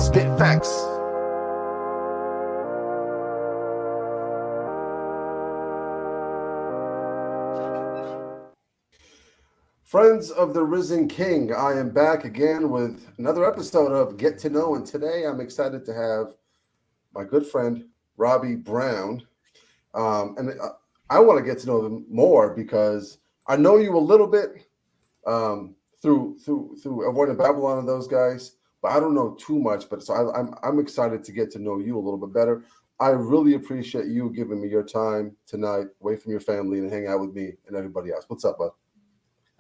spit facts. Friends of the Risen King, I am back again with another episode of Get to Know, and today I'm excited to have my good friend Robbie Brown. I want to get to know him more because I know you a little bit through Avoiding Babylon and those guys, but I don't know too much. But so I'm excited to get to know you a little bit better. I really appreciate you giving me your time tonight, away from your family, and hang out with me and everybody else. What's up, bud?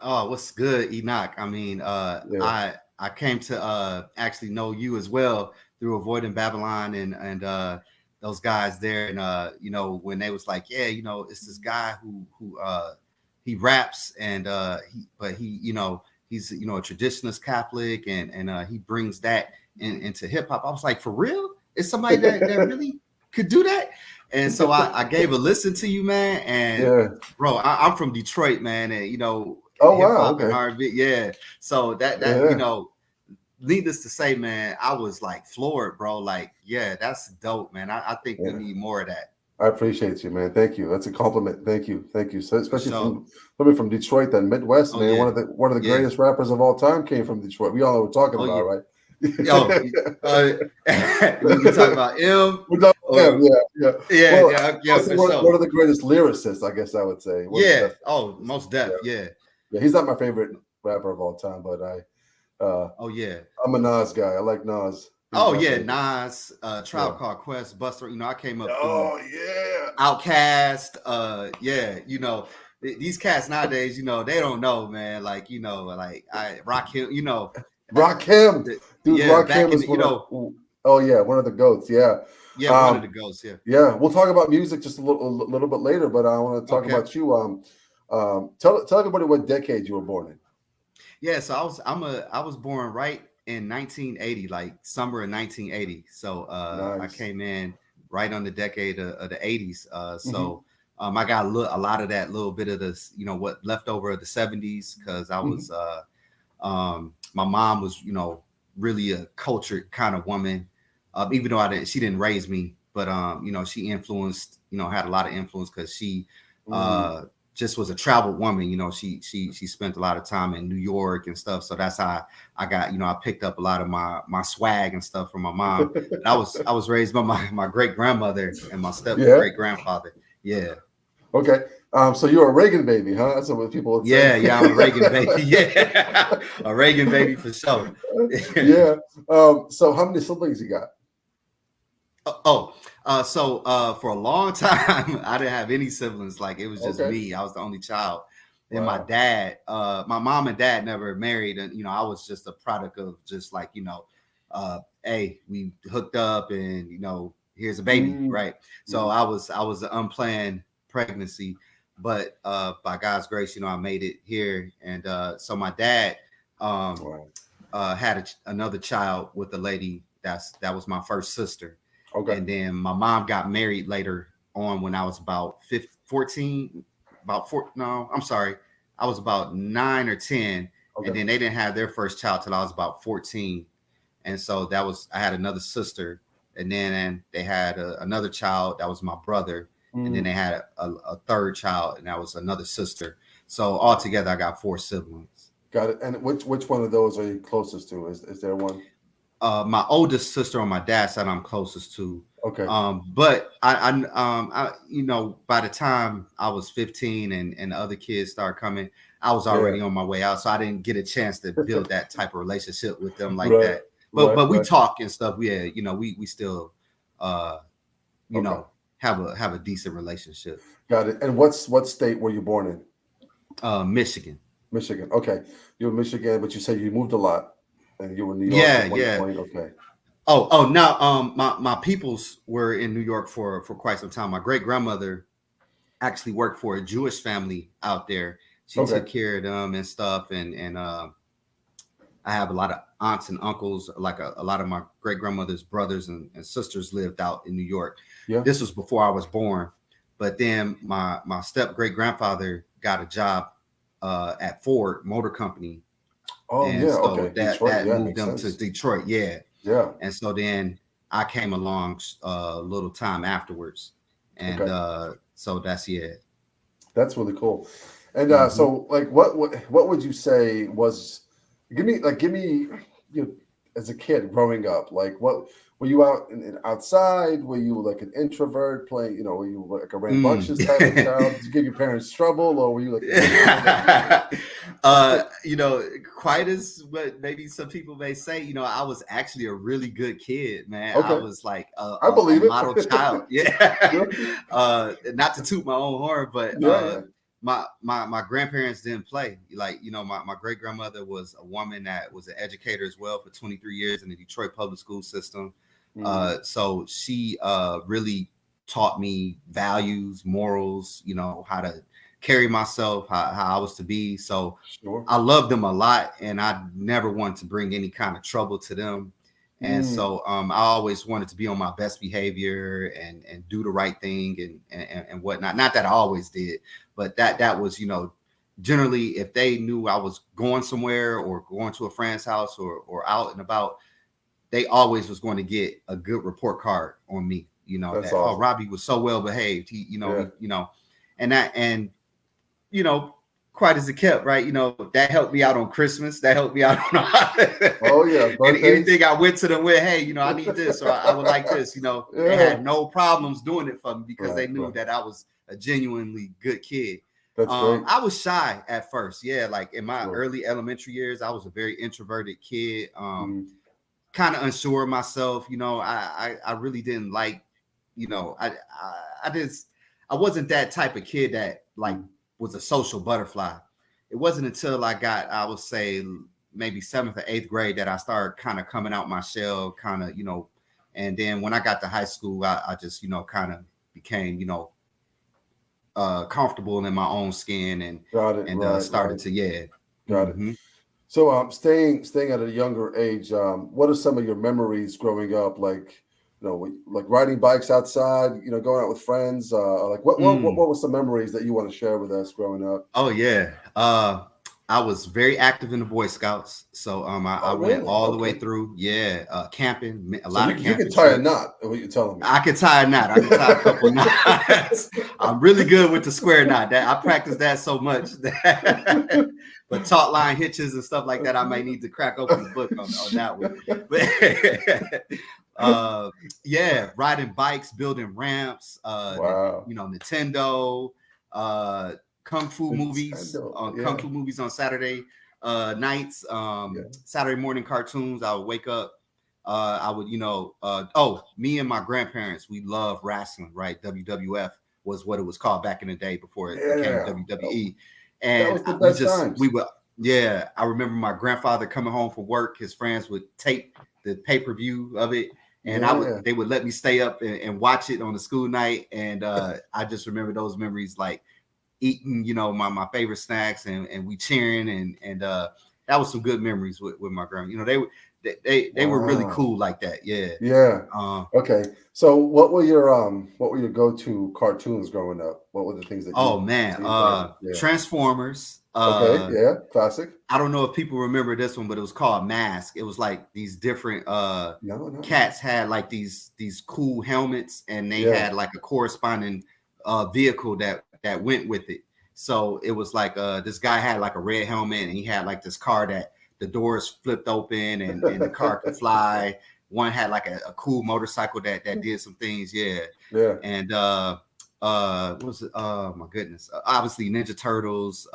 Oh, what's good, Enoch? I mean, I came to actually know you as well through Avoiding Babylon and those guys there. And when they was like, yeah, it's this guy who he raps and he's a traditionalist Catholic and he brings that into hip hop. I was like, for real? It's somebody that really could do that? And so I gave a listen to you, man. And bro, I'm from Detroit, man, and Oh hip wow! hop Okay. and R&B, yeah. So that needless to say, man, I was like floored, bro. Like, yeah, that's dope, man. I think we need more of that. I appreciate you, man. Thank you. That's a compliment. Thank you. So especially coming from Detroit, that Midwest, man. Yeah. One of the greatest rappers of all time came from Detroit. We all know what we're talking about, right? We talking about M. We're talking about M, yeah, for sure. One of the greatest lyricists, I guess I would say. Most def, yeah. Yeah, he's not my favorite rapper of all time, but I'm a Nas guy. I like Nas. Nas, Tribe Called Quest, Buster. I came up. Outkast. These cats nowadays, they don't know, man. Like, Rakim. Rakim, dude. Rakim is one of the goats. Yeah. Yeah, one of the goats. Yeah. Yeah, we'll talk about music just a little bit later, but I want to talk about you. Tell everybody what decade you were born in. Yeah, so I was born right in 1980, like summer of 1980. So nice. I came in right on the decade of the 80s. I got a lot of that little bit of this, what left over of the 70s, because I was my mom was really a cultured kind of woman, even though she didn't raise me, but she influenced, had a lot of influence because she just was a traveled woman. She spent a lot of time in New York and stuff. So that's how I got, I picked up a lot of my swag and stuff from my mom. And I was raised by my great grandmother and my step great grandfather. Yeah. Okay. So you're a Reagan baby, huh? That's what people would say. Yeah, I'm a Reagan baby. Yeah. A Reagan baby for sure. Yeah. So how many siblings you got? So for a long time, I didn't have any siblings. Like, it was just me. I was the only child. Then my dad, my mom and dad never married. And, I was just a product of just like, hey, we hooked up and, here's a baby. Right. So I was an unplanned pregnancy, but by God's grace, I made it here. And so my dad had another child with a lady that was my first sister. Okay. And then my mom got married later on when I was about 14. I was about 9 or 10. Okay. And then they didn't have their first child till I was about 14. And so I had another sister. And then they had another child that was my brother. And then they had a third child, and that was another sister. So altogether, I got 4 siblings. Got it. And which one of those are you closest to? Is there one? My oldest sister on my dad's side, I'm closest to. Okay. But I by the time I was 15 and the other kids started coming, I was already on my way out, so I didn't get a chance to build that type of relationship with them like that. But we talk and stuff. We still have a decent relationship. Got it. And what state were you born in? Michigan. Michigan. Okay. You're in Michigan, but you said you moved a lot. And you were in New York. Yeah. Okay. Now my peoples were in New York for quite some time. My great grandmother actually worked for a Jewish family out there. She took care of them and stuff. And I have a lot of aunts and uncles. Like a lot of my great grandmother's brothers and sisters lived out in New York. Yeah. This was before I was born. But then my step great grandfather got a job at Ford Motor Company. Oh, and yeah. So okay. that moved them to Detroit. Yeah. Yeah. And so then I came along a little time afterwards. And so that's That's really cool. And Mm-hmm. so like what would you say was give me you know, as a kid growing up, like what were you out outside? Were you like an introvert playing, were you like a rambunctious type of child? Did you give your parents trouble, or were you like quite as what maybe some people may say, I was actually a really good kid, man. Okay. I was like I believe a it. model child. Yeah. Not to toot my own horn, but my grandparents didn't play. Like, my great grandmother was a woman that was an educator as well for 23 years in the Detroit public school system. So she really taught me values, morals, how to carry myself, how I was to be. So I love them a lot, and I never wanted to bring any kind of trouble to them. And so I always wanted to be on my best behavior and do the right thing and whatnot. Not that I always did, but that was, generally if they knew I was going somewhere or going to a friend's house or out and about, they always was going to get a good report card on me. That's awesome. Robbie was so well behaved. Quite as it kept, right? That helped me out on Christmas. That helped me out on anything I went to them with. Hey, I need this, or I would like this. They had no problems doing it for me because they knew that I was a genuinely good kid. That's great. I was shy at first. Yeah, like in my early elementary years, I was a very introverted kid. Kind of unsure of myself. I really didn't like. I wasn't that type of kid that like was a social butterfly. It wasn't until I got, I would say, maybe 7th or 8th grade that I started kind of coming out my shell, kind of, and then when I got to high school, I just, kind of became, comfortable in my own skin and started to, Got it. So staying at a younger age, what are some of your memories growing up? Like, like riding bikes outside, going out with friends. Like what were some memories that you want to share with us growing up? Oh yeah, I was very active in the Boy Scouts, so I went all the way through. Yeah, camping, a lot of camping. You can tie a knot. What you're telling me? I could tie a knot. I could tie a couple knots. I'm really good with the square knot. That I practiced that so much. But taut line hitches and stuff like that, I might need to crack open the book on that one. But riding bikes, building ramps, Nintendo, kung fu movies on Saturday nights, Saturday morning cartoons. I would wake up. I would, me and my grandparents, we love wrestling, right? WWF was what it was called back in the day before it became WWE. And that was the best times. I remember my grandfather coming home from work. His friends would tape the pay-per-view of it, and they would let me stay up and watch it on the school night. And I just remember those memories, like eating, my favorite snacks and we cheering and that was some good memories with my grandma. They were really cool like that. Okay, so what were your go-to cartoons growing up? What were the things that Transformers. Classic. I don't know if people remember this one, but it was called Mask. It was like these different cats had like these cool helmets, and they had like a corresponding vehicle that went with it. So it was like this guy had like a red helmet, and he had like this car that the doors flipped open and the car could fly. One had like a cool motorcycle that did some things. And what was it? Oh my goodness. Obviously Ninja Turtles,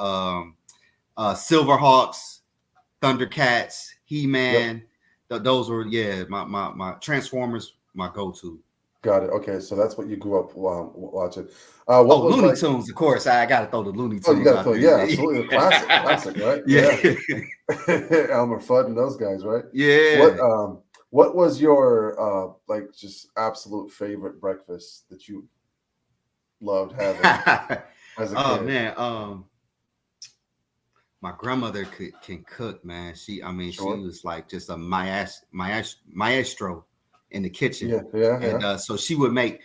Silverhawks, Thundercats, He-Man. Those were my Transformers, my go-to. Got it. Okay, so that's what you grew up watching. Looney Tunes, of course. I got to throw the Looney Tunes. Oh, you got to throw, absolutely, classic, right? Yeah. Elmer Fudd and those guys, right? Yeah. What was your like just absolute favorite breakfast that you loved having as a kid? Oh man, my grandmother can cook, man. She was like just a maestro in the kitchen. And so she would make,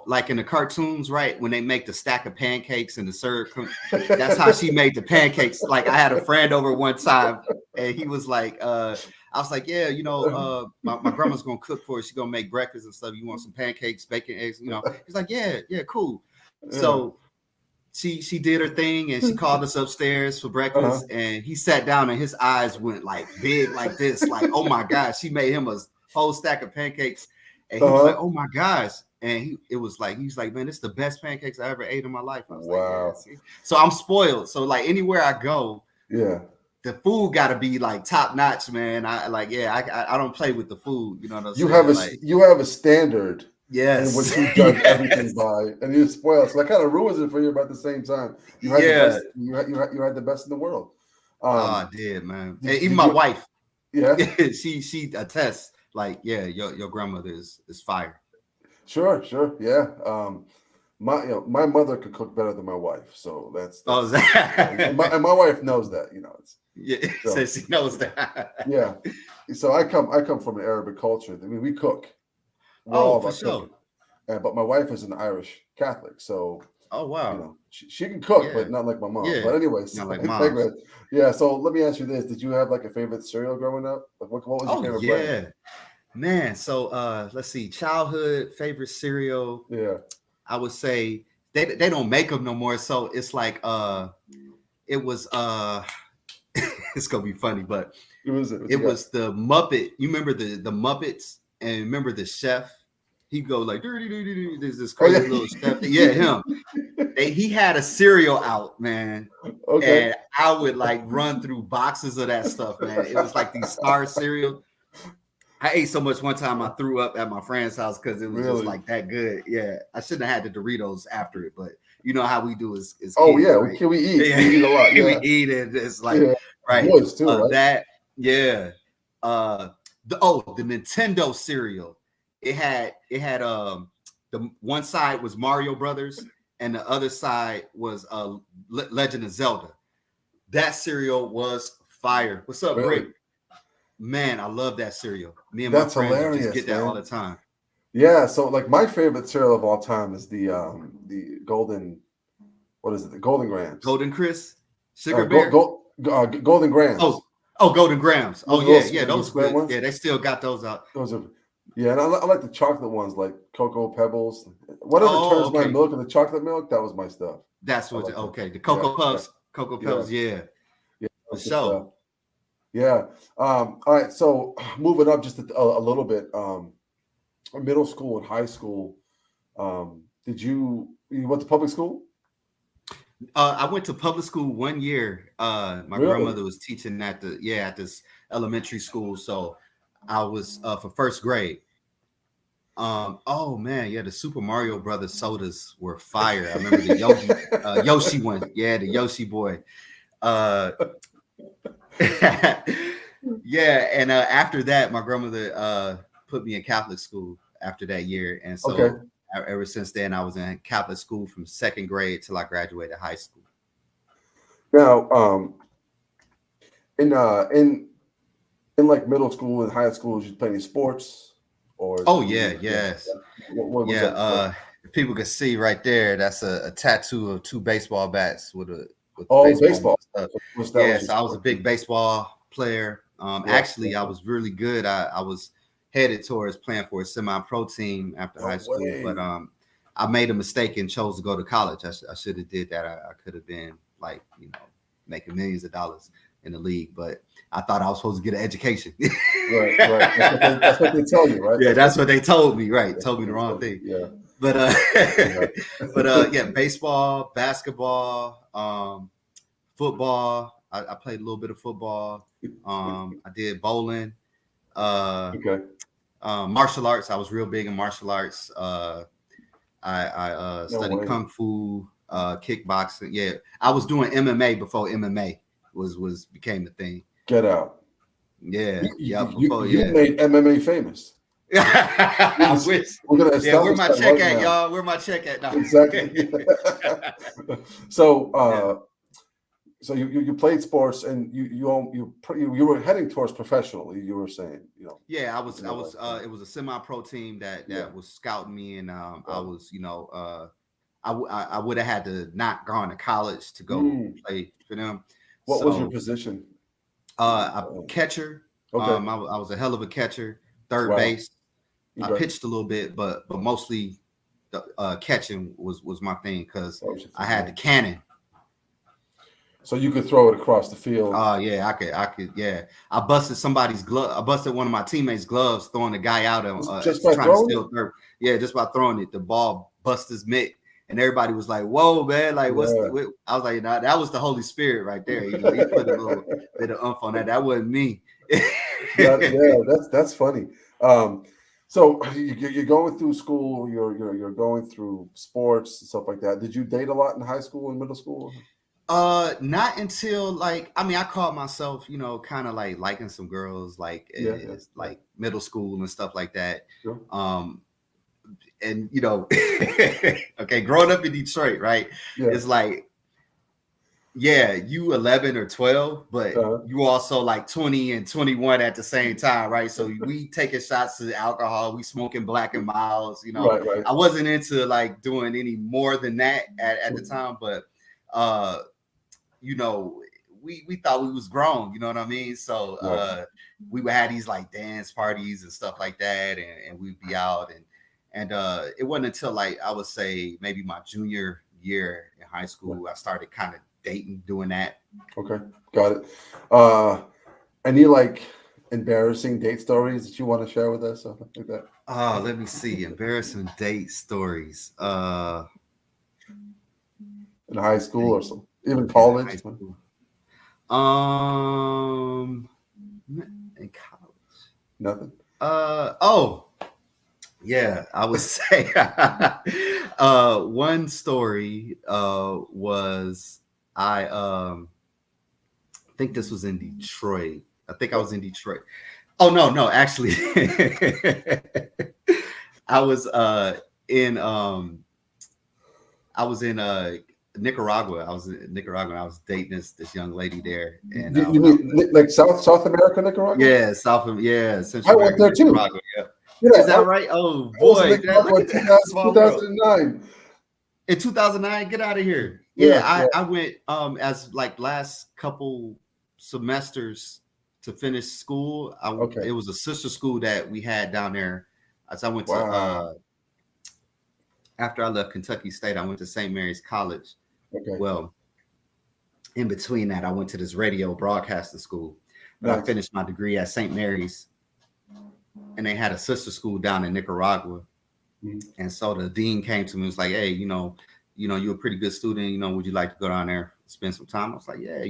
like in the cartoons, right? When they make the stack of pancakes and the syrup, that's how she made the pancakes. Like I had a friend over one time, and he was like, I was like, yeah, my grandma's gonna cook for us. She's gonna make breakfast and stuff. You want some pancakes, bacon, eggs, He's like, yeah, cool. So she did her thing and she called us upstairs for breakfast. And he sat down and his eyes went like big like this, like, oh my gosh, she made him a whole stack of pancakes. And he was like, oh my gosh. And he was like, man, this is the best pancakes I ever ate in my life. I was like, yeah. So I'm spoiled. So like anywhere I go, the food got to be like top notch, man. I don't play with the food. You know what I'm saying? You have a standard. Yes. And what you judge everything by, and you're spoiled. So that kind of ruins it for you, but at the same time, you had the best. You had the best in the world. I did, man. And even my wife. Yeah. she attests. Like, yeah, your grandmother is fire. Sure, yeah. My mother could cook better than my wife, so that's and my wife knows that. So she knows that. Yeah. So I come from an Arabic culture. I mean, we cook. For sure. But my wife is an Irish Catholic, so wow, she can cook, but not like my mom. Yeah. But anyways, not like mom. Yeah. So let me ask you this: did you have like a favorite cereal growing up? Like, what was your favorite brand? Man. So let's see, childhood favorite cereal. Yeah, I would say they don't make them no more. So it's like it was it's gonna be funny, but it was the Muppet. You remember the Muppets? And remember the chef? He'd go like, there's this crazy little chef. Yeah, him. He had a cereal out, man. Okay. And I would like run through boxes of that stuff, man. It was like these Star cereal. I ate so much one time I threw up at my friend's house because it was just like that good. Yeah. I shouldn't have had the Doritos after it, but you know how we do is kids, right? We eat. We eat a lot. Yeah. We eat it. It's like right. Boys too, right? That, yeah. The Nintendo cereal. It had the one side was Mario Brothers and the other side was Legend of Zelda. That cereal was fire. What's up, Rick? Man, I love that cereal. Me and my friends just get that all the time. Yeah, so like my favorite cereal of all time is the golden, what is it? The Golden Grams. Golden Crisp? Sugar Bear? Golden Grams. Oh, Golden Grams. Oh, yeah, those good ones. Yeah, they still got those out. Those are, and I like the chocolate ones, like Cocoa Pebbles. Whatever turns my milk into chocolate milk, that was my stuff. That's what. The Cocoa Puffs, Cocoa Pebbles. Yeah, for sure. Yeah. All right. So moving up just a little bit. Middle school and high school. You went to public school? I went to public school 1 year. My grandmother was teaching at this elementary school, so I was for first grade. Oh man, the Super Mario Brothers sodas were fire. I remember the Yoshi one. Yeah, the Yoshi boy. And after that, my grandmother put me in Catholic school after that year, and so ever since then, I was in Catholic school from second grade till I graduated high school. Now, in like middle school and high school, did you play any sports? Or yes. What if people can see right there, that's a tattoo of two baseball bats with baseball. So I was a big baseball player. Actually, I was really good. I was headed towards playing for a semi-pro team after high school, but I made a mistake and chose to go to college. I should have did that. I could have been like, making millions of dollars in the league, but I thought I was supposed to get an education. Right. That's what they tell you, right? Yeah, that's what they told me. Right, told me the wrong thing. Yeah, but baseball, basketball, football. I played a little bit of football. I did bowling. Martial arts. I was real big in martial arts. I studied kung fu, kickboxing. Yeah, I was doing MMA before MMA became a thing. Get out. Yeah, you made MMA famous. I wish. Where my check at, y'all? Where my check at? No. Exactly. So you played sports and you were heading towards professional. You were saying, Yeah, I was. It was a semi-pro team that was scouting me, and I was, I would have had to not gone to college to go play for them. What was your position? A catcher. Okay. I was a hell of a catcher, third base. I pitched a little bit, but mostly the catching was my thing because I had the cannon. So you could throw it across the field. Oh yeah, I could. Yeah, I busted somebody's glove. I busted one of my teammates' gloves throwing the guy out just by trying to steal third. Yeah, just by throwing it. The ball bust his mitt, and everybody was like, "Whoa, man! Like, what's?" I was like, "Nah, that was the Holy Spirit right there." You know, he put a little bit of umph on that. That wasn't me. That's funny. So you're going through school. You're going through sports and stuff like that. Did you date a lot in high school and middle school? Not until like I called myself, kind of like liking some girls, like like middle school and stuff like that. Sure. And okay, growing up in Detroit, right? Yeah. It's like, yeah, you 11 or 12, but you also like 20 and 21 at the same time, right? So we taking shots to alcohol, we smoking Black and Milds, Right. I wasn't into like doing any more than that at the time, but we thought we was grown, you know what I mean? So we would have these like dance parties and stuff like that, and we'd be out, and it wasn't until like I would say maybe my junior year in high school I started kind of dating, doing that. Okay, got it. Any like embarrassing date stories that you want to share with us, something like that? Let me see, embarrassing date stories. In high school or something. Even college? In college. Nothing. Yeah, I would say one story was I think this was in Detroit. I think I was in Detroit. Oh no, actually I was in Nicaragua. I was in Nicaragua. And I was dating this young lady there. And you mean like South America, Nicaragua? Yeah, Central I went there too. Nicaragua, yeah. Is that right? Oh boy, 2009. In 2009, get out of here. Yeah, I went as like last couple semesters to finish school. It was a sister school that we had down there. As I went to after I left Kentucky State, I went to St. Mary's College. Okay. Well, in between that, I went to this radio broadcasting school. But I finished my degree at St. Mary's, and they had a sister school down in Nicaragua. Mm-hmm. And so the dean came to me and was like, "Hey, you're a pretty good student. Would you like to go down there, spend some time?" I was like, "Yeah,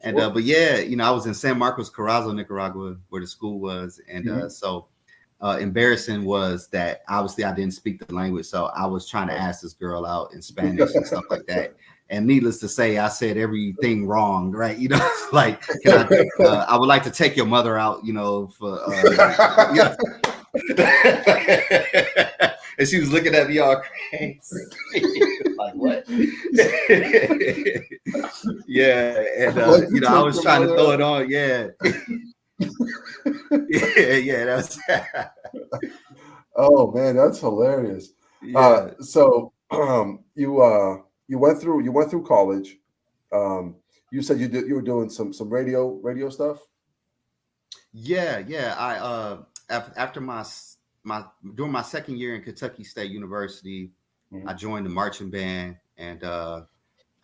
And but I was in San Marcos, Carazo, Nicaragua, where the school was, and so. Embarrassing was that obviously I didn't speak the language, so I was trying to ask this girl out in Spanish and stuff like that. And needless to say, I said everything wrong, right? Like, I would like to take your mother out, for. And she was looking at me all crazy, like what? Yeah, and I was trying to throw it on, yeah. yeah, that's. Oh man, that's hilarious. Yeah. So you went through college. You said you were doing some radio stuff. Yeah. I after during my second year in Kentucky State University, I joined the marching band, and I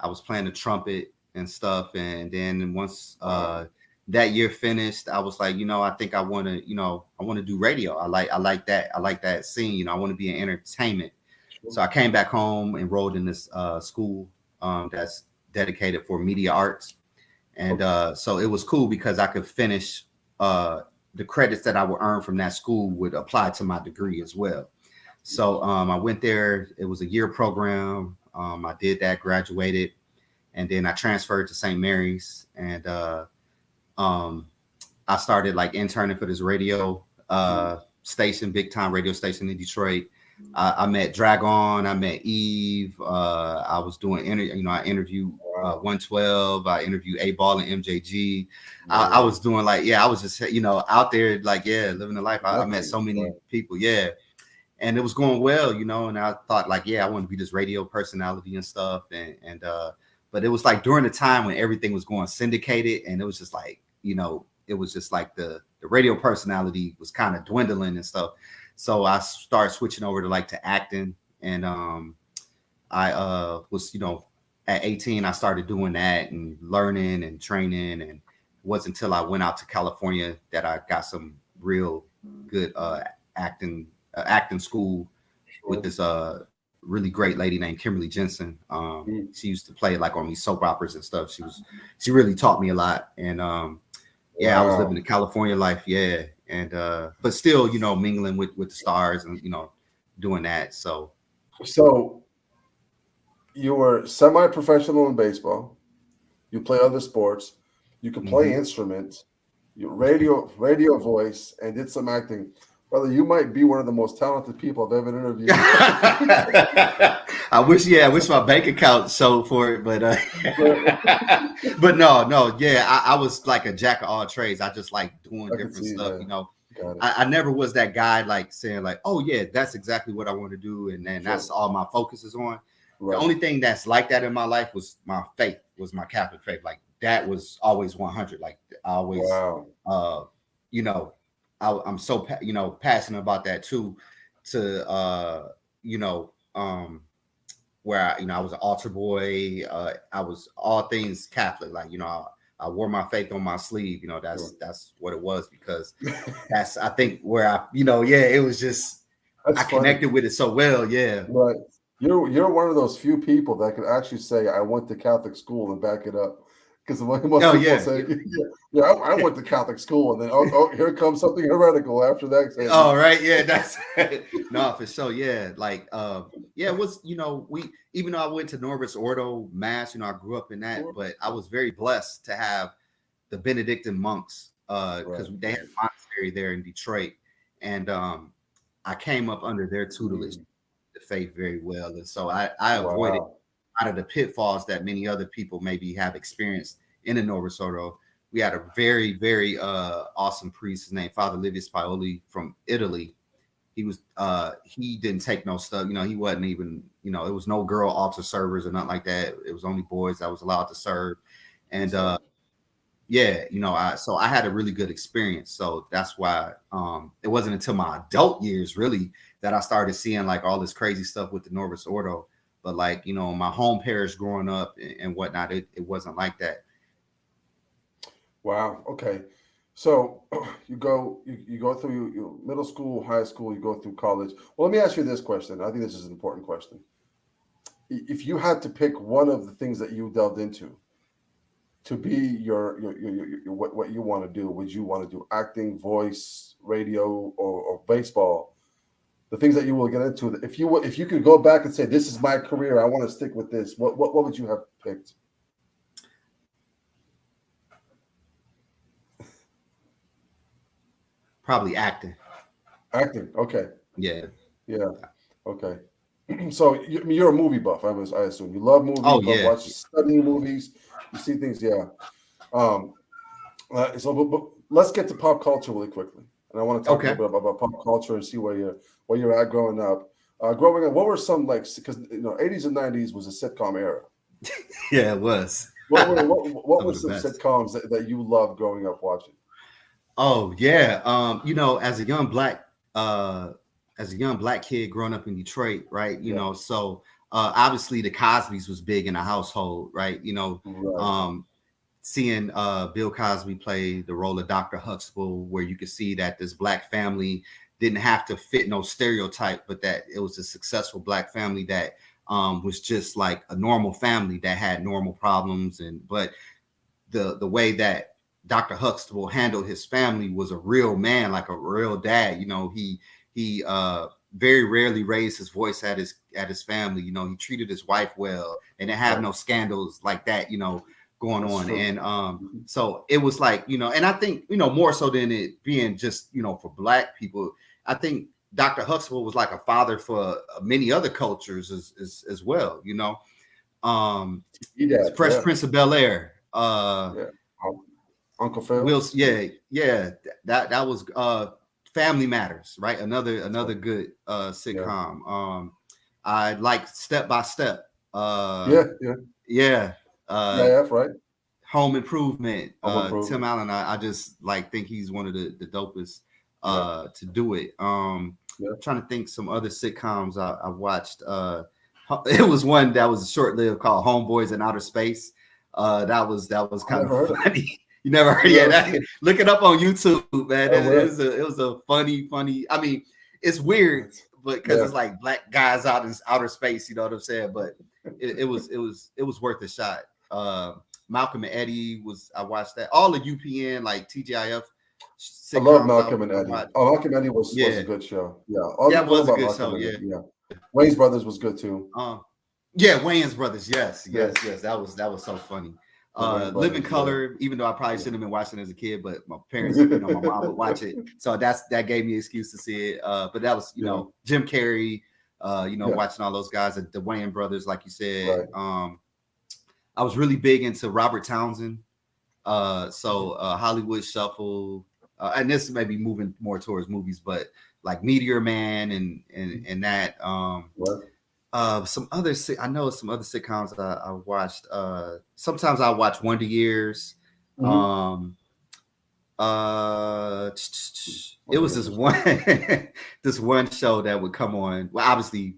was playing the trumpet and stuff. And then once that year finished, I was like, I think I want to do radio. I like that scene. I want to be in entertainment. Sure. So I came back home, enrolled in this school that's dedicated for media arts. And so it was cool because I could finish the credits that I would earn from that school would apply to my degree as well. So I went there. It was a year program. I did that, graduated, and then I transferred to St. Mary's, and I started like interning for this radio station, big time radio station in Detroit. I met Dragon, I met Eve. I was doing I interviewed 112. I interviewed A-Ball and MJG. I was doing I was just out there living the life. I met so many people, and it was going well, and I thought I want to be this radio personality and stuff, and but it was like during the time when everything was going syndicated, and it was just it was just like the radio personality was kind of dwindling and stuff. So I started switching over to like to acting, and I was, you know, at 18 I started doing that and learning and training, and it wasn't until I went out to California that I got some real good acting school with this really great lady named Kimberly Jensen. She used to play like on these soap operas and stuff. She really taught me a lot. And yeah, I was living the California life, and but still, you know, mingling with the stars and, you know, doing that. So you were semi-professional in baseball. You play other sports. You can play instruments. You radio voice, and did some acting. Brother, you might be one of the most talented people I've ever interviewed. I wish my bank account showed for it, but but no, yeah, I was like a jack of all trades. I just like doing different stuff, you know. I never was that guy like saying like, oh yeah, that's exactly what I want to do, and then that's all my focus is on. Right. The only thing that's like that in my life was my faith, was my Catholic faith. Like that was always 100. Like I always, you know, I'm so, you know, passionate about that too, to, you know, where I, you know, I was an altar boy. I was all things Catholic. Like, you know, I wore my faith on my sleeve. You know, that's what it was, because that's, I think, where I, you know, it was just, I connected with it so well. Yeah. Right. You're one of those few people that can actually say, I went to Catholic school, and back it up. Because most people say, I went to Catholic school, and then oh, here comes something heretical after that. Saying, oh, right, yeah, that's no, for sure, yeah, like, it was, you know, even though I went to Norvis Ordo Mass, you know, I grew up in that, but I was very blessed to have the Benedictine monks, because they had a monastery there in Detroit, and I came up under their tutelage, the faith very well, and so I avoided out of the pitfalls that many other people maybe have experienced in the Norvis Ordo. We had a very, very awesome priest. His name Father Livius Paoli from Italy. He was he didn't take no stuff, you know, he wasn't even, you know, it was no girl altar servers or nothing like that. It was only boys that was allowed to serve. And you know, I had a really good experience. So that's why it wasn't until my adult years really that I started seeing like all this crazy stuff with the Norvis Ordo. But like, you know, my home parish growing up and whatnot, it wasn't like that. Wow. Okay. So you go through your middle school, high school, you go through college. Well, let me ask you this question. I think this is an important question. If you had to pick one of the things that you delved into to be your what you want to do, would you want to do acting, voice, radio, or baseball? The things that you will get into. If you could go back and say, this is my career, I want to stick with this, what would you have picked? Probably acting. Acting. Okay. Yeah. Yeah. Okay. So you're a movie buff, I assume. You love movies. Oh, you watch, studying movies. You see things. Yeah. But let's get to pop culture really quickly. And I want to talk a little bit about pop culture and see where you're at growing up. Growing up, what were some, like, because, you know, 80s and 90s was a sitcom era. Yeah, it was. What were some sitcoms that you loved growing up watching? Oh yeah, you know, as a young black kid growing up in Detroit, right? You know, so obviously the Cosbys was big in the household, right? You know, seeing Bill Cosby play the role of Dr. Huxtable, where you could see that this black family didn't have to fit no stereotype, but that it was a successful black family that was just like a normal family that had normal problems. But the way that Dr. Huxtable handled his family was a real man, like a real dad. You know, he very rarely raised his voice at his family. You know, he treated his wife well, and didn't have no scandals like that, you know, going on. And so it was like, you know, and I think, you know, more so than it being just, you know, for black people, I think Dr. Huxtable was like a father for many other cultures as well, you know. Fresh Prince of Bel-Air, Uncle Phil. That was Family Matters, right? Another good sitcom. I like Step by Step. Right. Home Improvement. Home Improvement. Tim Allen, I just like think he's one of the dopest to do it. I'm trying to think some other sitcoms I watched. It was one that was short-lived called Homeboys in Outer Space. That was kind of funny. You never heard of that? Look it up on YouTube, man. It was a funny. I mean, it's weird, but because it's like black guys out in outer space, you know what I'm saying? But it was worth a shot. Malcolm and Eddie I watched that. All the UPN like TGIF. I love Malcolm and Eddie. Malcolm and Eddie was a good show. Yeah, it was a good show. Yeah. Wayne's Brothers was good too. Wayne's Brothers. Yes. That was so funny. Living Color, even though I probably shouldn't have been watching it as a kid, but my parents, my mom would watch it, so that gave me an excuse to see it. But that was, Jim Carrey, watching all those guys, the Wayans brothers, like you said. Right. I was really big into Robert Townsend, so Hollywood Shuffle, and this may be moving more towards movies, but like Meteor Man and that. Some other sitcoms I watched. Sometimes I watch Wonder Years. Mm-hmm. It was this one show that would come on. Well, obviously,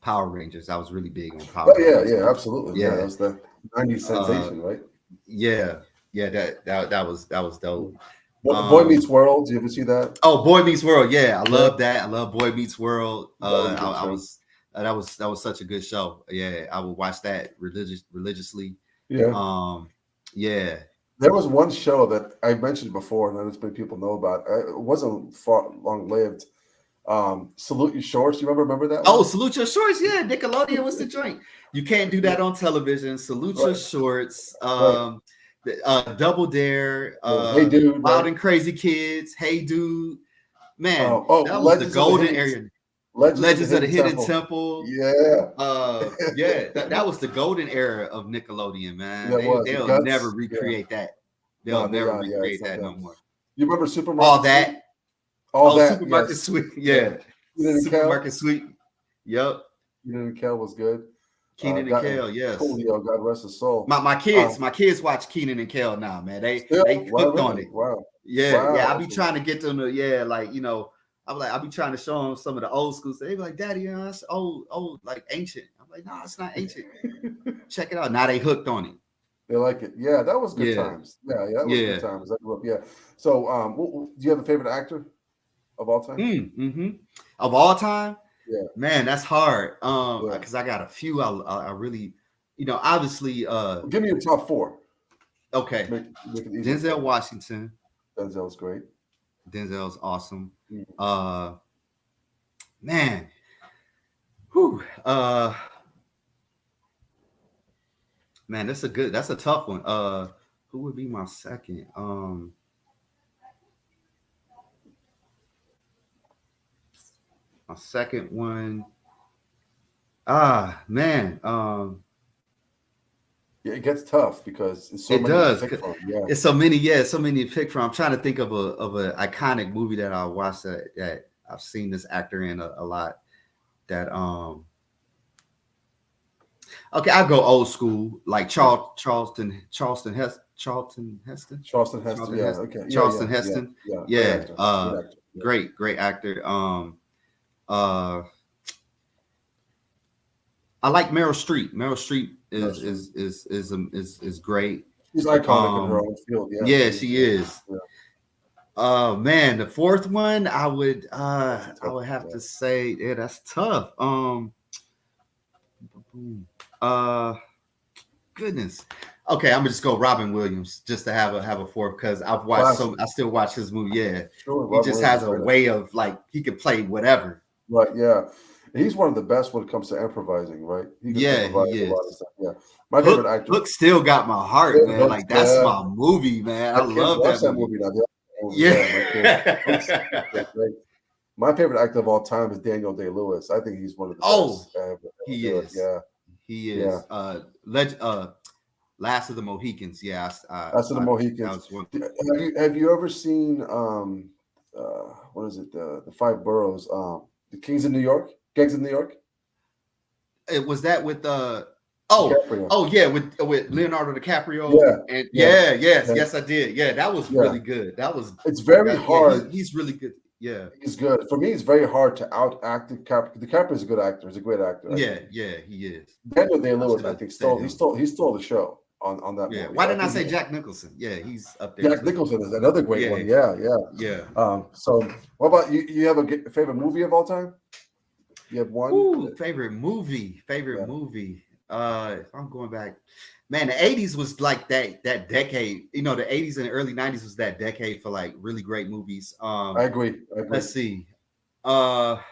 Power Rangers. I was really big on Power Rangers. Yeah, absolutely. Yeah, that was the 90s sensation, right? Yeah, that was dope. Boy Meets World. Did you ever see that? Oh, Boy Meets World. Yeah, I love that. I love Boy Meets World. That was such a good show. Yeah, I would watch that religiously. Yeah. Yeah. There was one show that I mentioned before, and not many people know about. It wasn't long lived. Salute Your Shorts. You remember that one? Oh, Salute Your Shorts. Yeah, Nickelodeon was the joint. You can't do that on television. Salute Your Shorts. Double Dare, Hey Dude, Wild and Crazy Kids, Hey Dude, man, that was Legends the golden era. Legends of the Hidden Temple. Yeah, that was the golden era of Nickelodeon, man. Yeah, they'll never recreate that. They'll never recreate that no more. You remember Supermarket? All that. Supermarket Sweep. Yeah, Supermarket Sweep. Yep. Keenan and Kel was good. Keenan and Kel, yes. Coolio, God rest his soul. My kids watch Keenan and Kel now, man. They hooked on it. Wow. Yeah. I be trying to get them to I be trying to show them some of the old school stuff. They be like, Daddy, that's old, like ancient. I'm like, no, it's not ancient. Check it out. Now they hooked on it. They like it. Yeah, that was good times. Yeah, that was good times. Yeah. So, do you have a favorite actor of all time? Of all time? Yeah, man, that's hard. Because I got a few. I really, obviously. Give me your top 4. Okay. Make it Denzel Washington. Denzel's great. Denzel's awesome. Mm-hmm. Man. Whew. Man, that's a tough one. Who would be my second? My second one. Man. Yeah, it gets tough because it's so many to pick from. Yeah. It's so many to pick from. I'm trying to think of a iconic movie that I watched that I've seen this actor in a lot. That okay, I'll go old school, like Charlton Heston. Okay. Charlton Heston. Yeah. Great actor. I like Meryl Streep. Meryl Streep is great. She's iconic in her own field. Yeah, she is. Yeah. Man, the fourth one I would have to say, that's tough. Goodness. Okay, I'm gonna just go Robin Williams just to have a fourth because I've watched I still watch his movie. Yeah, sure, he just has a way of he can play whatever. Right. Yeah. He's one of the best when it comes to improvising, right? He is. A lot of stuff. Yeah. My favorite actor. Hook still got my heart, man. Like that's my movie, man. I love that movie. My favorite actor of all time is Daniel Day-Lewis. I think he's one of the best ever. He is. Yeah. He is. Last of the Mohicans. Yeah. Last of the Mohicans. Have you ever seen what is it? The Five Boroughs, the Gangs of New York? Was that with Yeah, with Leonardo DiCaprio. Yeah, And yes, I did. Yeah, that was really good. That was. It's very hard. Yeah, he's really good. Yeah, he's good. For me, it's very hard to out act DiCaprio. DiCaprio is a good actor. He's a great actor. Yeah, he is. Daniel Day-Lewis, I think, he stole the show on that movie. Why didn't I say Jack Nicholson? Yeah, he's up there. Jack Nicholson is another great one. Yeah. So, what about you? You have a favorite movie of all time? You have one? Ooh, favorite movie. If I'm going back, man, the 80s was like that decade. You know, the 80s and the early 90s was that decade for like really great movies. I agree. Let's see. My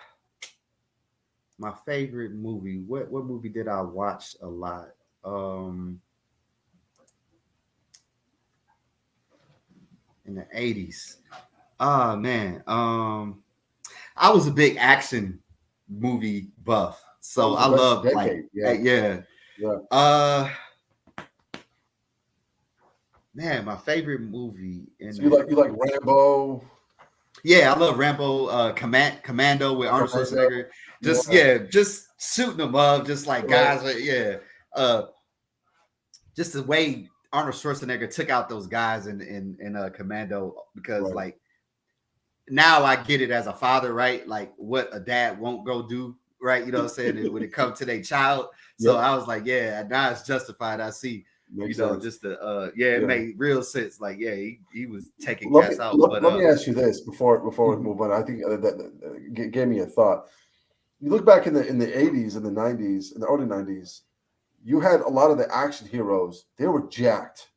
favorite movie. What movie did I watch a lot? In the 80s. Man. I was a big action movie buff. So I love like man, my favorite movie. So you like Rambo? Yeah, I love Rambo. Commando with Arnold Schwarzenegger. Just shooting them up, just like guys. Just the way Arnold Schwarzenegger took out those guys in Commando, because like now I get it as a father, right? Like what a dad won't go do, right? You know what I'm saying? When it comes to their child. So I was like, now it's justified. I see. Makes sense. Just it made real sense. Like, he was taking cats out. Let me ask you this before we move on. I think that gave me a thought. You look back in the 80s and the 90s, in the early 90s, you had a lot of the action heroes. They were jacked,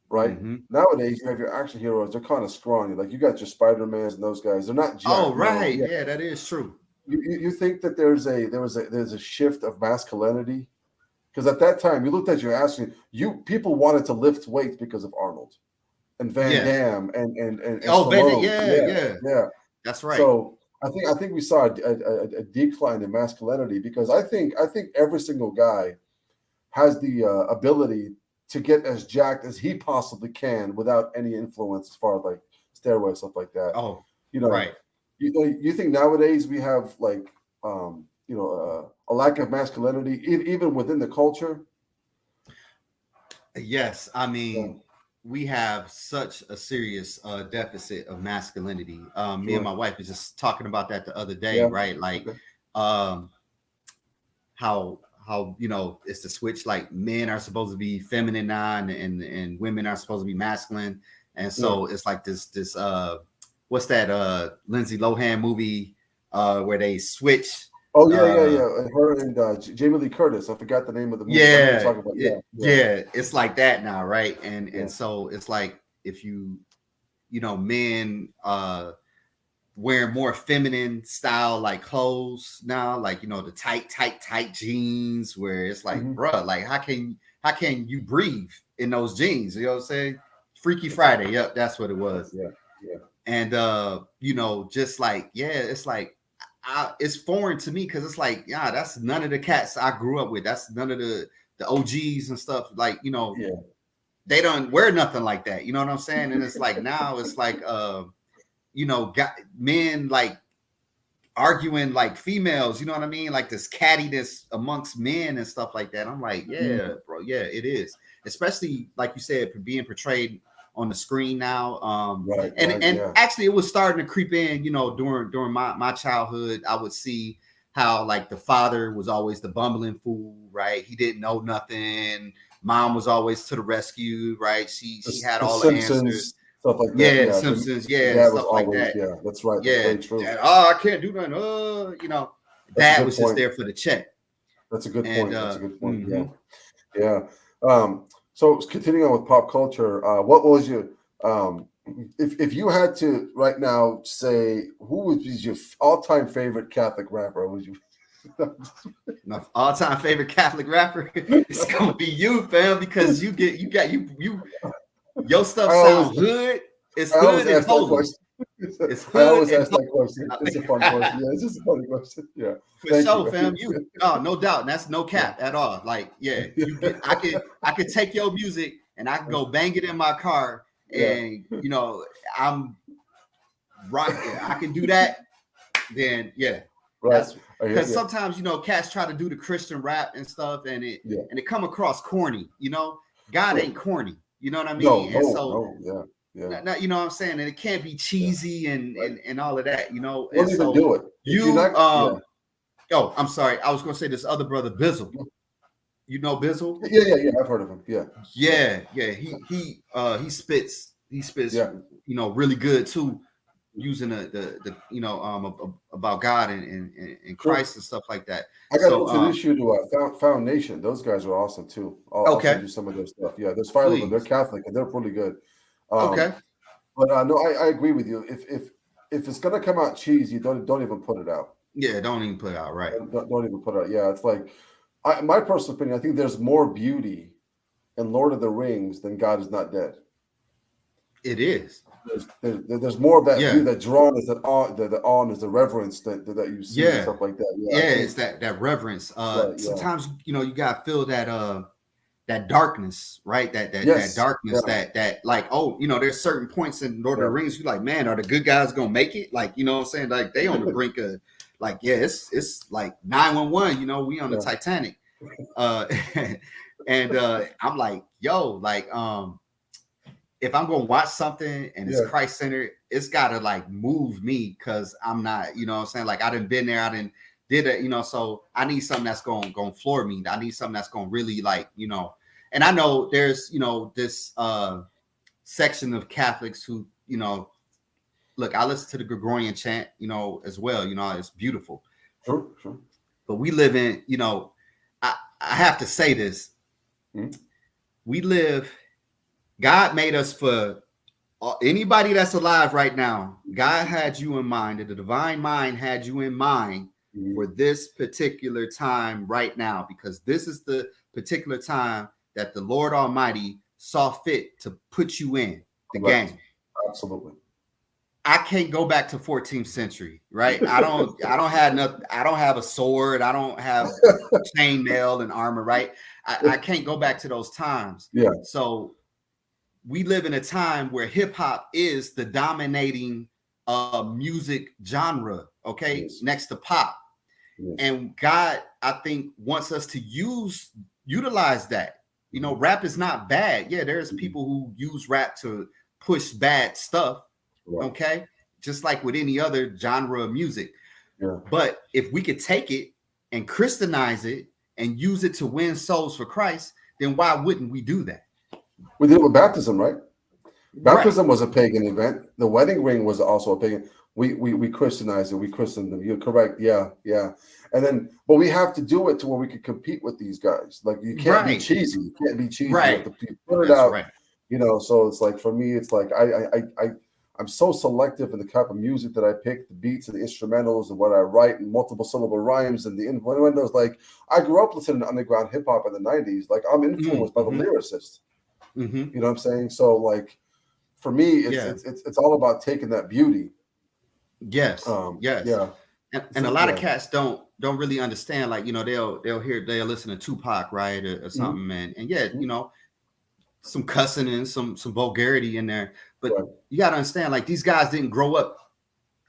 right? Mm-hmm. Nowadays, you have your action heroes. They're kind of scrawny. Like you got your Spider-Mans and those guys. They're not jacked. Oh, right. Yeah, that is true. You think that there's a shift of masculinity? Because at that time, you looked at your action. People wanted to lift weights because of Arnold and Van Damme and Van Damme. Yeah. That's right. So I think we saw a decline in masculinity, because I think every single guy has the ability to get as jacked as he possibly can without any influence as far as like steroids, stuff like that. Oh, right. You think nowadays we have like a lack of masculinity even within the culture? Yes, I mean we have such a serious deficit of masculinity. Me and my wife was just talking about that the other day, right? Like how it's the switch, like men are supposed to be feminine now and women are supposed to be masculine. And so it's like this what's that Lindsay Lohan movie where they switch? Oh yeah. Her and Jamie Lee Curtis. I forgot the name of the movie. Yeah. It's like that now, right? And so it's like if men wearing more feminine style like clothes now, like the tight jeans, where it's like, bruh, like how can you breathe in those jeans? You know what I'm saying? Freaky Friday. Yep, that's what it was. Yeah. And just like it's like it's foreign to me, because it's like that's none of the cats I grew up with. That's none of the OGs and stuff. Like they don't wear nothing like that. You know what I'm saying? And it's like now it's like men like arguing like females. You know what I mean? Like this cattiness amongst men and stuff like that. I'm like, bro, it is. Especially like you said, being portrayed on the screen now. Actually it was starting to creep in, during my childhood. I would see how like the father was always the bumbling fool, right? He didn't know nothing. Mom was always to the rescue, right? She had all the answers. Stuff like that. The Simpsons, stuff like that. Yeah, that's right. That's very true. Dad, I can't do nothing. Dad was just there for the check. That's a good point. That's a good point. Yeah. So continuing on with pop culture, what was your if you had to right now say who would be your all-time favorite Catholic rapper? Would you? My all-time favorite Catholic rapper? It's gonna be you, fam, because you your stuff sounds good. It's good and holy. I always ask that question. It's a fun question. Yeah, it's just a funny question. Yeah, for sure, fam. No doubt. That's no cap at all. Like, I could take your music and I can go bang it in my car, and I'm right. I can do that. Then Right. That's because sometimes, you know, cats try to do the Christian rap and stuff, and it come across corny. You know, God ain't corny. You know what I mean? Now, you know what I'm saying? And it can't be cheesy and all of that. You know, don't even do it. Oh, I'm sorry. I was gonna say this other brother, Bizzle. You know Bizzle? Yeah. I've heard of him. Yeah. He spits. You know, really good too, using the you know about God and Christ and stuff like that. I got to introduce you to Foundation. Those guys are awesome too. I'll send you some of their stuff. Yeah, there's 5 of them. They're Catholic and they're really good. Okay. But no, I agree with you. If it's gonna come out cheesy, don't even put it out. Yeah, don't even put it out. Right. Don't even put it out. Yeah, it's like my personal opinion. I think there's more beauty in Lord of the Rings than God Is Not Dead. It is. There's more of that view, that drawn is that awe is the reverence that you see and stuff like that. It's that reverence. Sometimes you know you gotta feel that darkness, right? That darkness that like, oh, you know, there's certain points in Lord of the Rings you're like, man, are the good guys gonna make it? Like, you know what I'm saying? Like they on the brink of like, it's like 911, you know, we on the Titanic. And I'm like, yo, like if I'm gonna watch something and it's Christ centered, it's gotta like move me because I'm not, you know what I'm saying? Like I done been there, I done did it, you know, so I need something that's gonna floor me. I need something that's gonna really like, you know, and I know there's, you know, this section of Catholics who, you know, look, I listen to the Gregorian chant, you know, as well, you know, it's beautiful. Sure. But we live in, you know, I have to say this. We live, God made us for anybody that's alive right now. God had you in mind, and the divine mind had you in mind for this particular time right now, because this is the particular time that the Lord Almighty saw fit to put you in the game. Absolutely. I can't go back to 14th century, right? I don't have nothing. I don't have a sword. I don't have chainmail and armor, right? I can't go back to those times. Yeah. So we live in a time where hip hop is the dominating music genre, okay, next to pop. And God, I think, wants us to utilize that. You know, rap is not bad. Yeah, there's people who use rap to push bad stuff. Okay, just like with any other genre of music. But if we could take it and Christianize it and use it to win souls for Christ, then why wouldn't we do that? We did it with baptism, right? Baptism was a pagan event. The wedding ring was also a pagan. We Christianized it. We christened them. You're correct. Yeah. And then, but we have to do it to where we can compete with these guys. Like you can't be cheesy. You can't be cheesy. Right. You have to put it out. Right. You know, so it's like for me, it's like I'm so selective in the type of music that I pick, the beats and the instrumentals and what I write, and multiple syllable rhymes and the innuendos. Like I grew up listening to underground hip hop in the 90s. Like I'm influenced by the lyricist. You know what I'm saying? So like for me, it's all about taking that beauty. Yes. And a lot of cats don't really understand. Like, you know, they'll listen to Tupac, right, or something, and you know, some cussing and some vulgarity in there. But you got to understand, like, these guys didn't grow up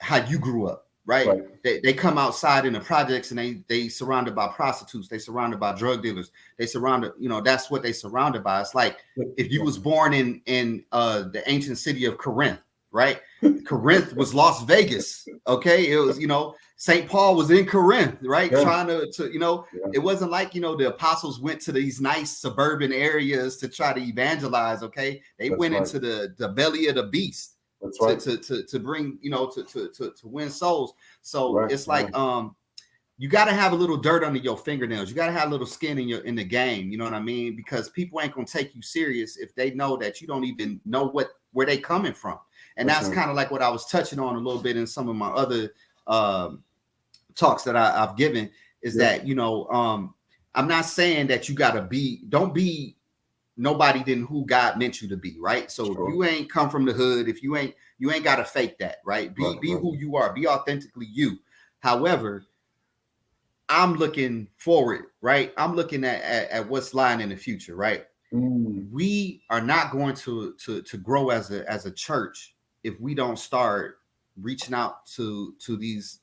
how you grew up, right? They come outside in the projects and they surrounded by prostitutes. They surrounded by drug dealers. They surrounded, you know, that's what they surrounded by. It's like if you was born in the ancient city of Corinth, right? Corinth was Las Vegas, okay? It was, you know, St. Paul was in Corinth, right? Trying to you know, it wasn't like, you know, the apostles went to these nice suburban areas to try to evangelize, okay? They went into the belly of the beast to bring, you know, to win souls. So it's like you got to have a little dirt under your fingernails. You got to have a little skin in the game, you know what I mean? Because people ain't going to take you serious if they know that you don't even know where they coming from. And that's kind of like what I was touching on a little bit in some of my other talks that I've given is that, you know, I'm not saying that you got to don't be nobody than who God meant you to be, right? So if you ain't come from the hood, if you ain't got to fake that, right? Be who you are, be authentically you. However, I'm looking forward, right? I'm looking at what's lying in the future, right? We are not going to grow as a church if we don't start reaching out to these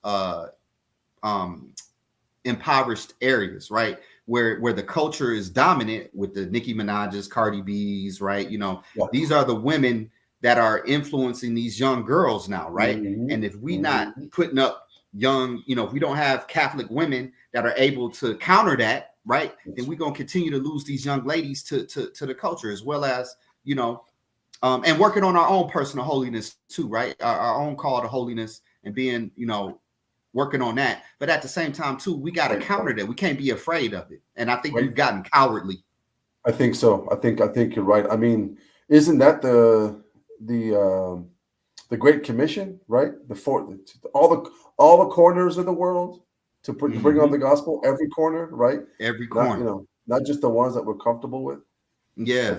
impoverished areas, right? Where the culture is dominant with the Nicki Minaj's, Cardi B's, right? These are the women that are influencing these young girls now, right? And if we not putting up young, if we don't have Catholic women that are able to counter that, right, then we're going to continue to lose these young ladies to the culture, as well as, and working on our own personal holiness too, right? Our own call to holiness and being, working on that. But at the same time too, we got to counter that. We can't be afraid of it. And I think we've gotten cowardly. I think so. I think you're right. I mean, isn't that the Great Commission, right? All the corners of the world to bring on the gospel, every corner, right? Every corner. Not just the ones that we're comfortable with. Yeah.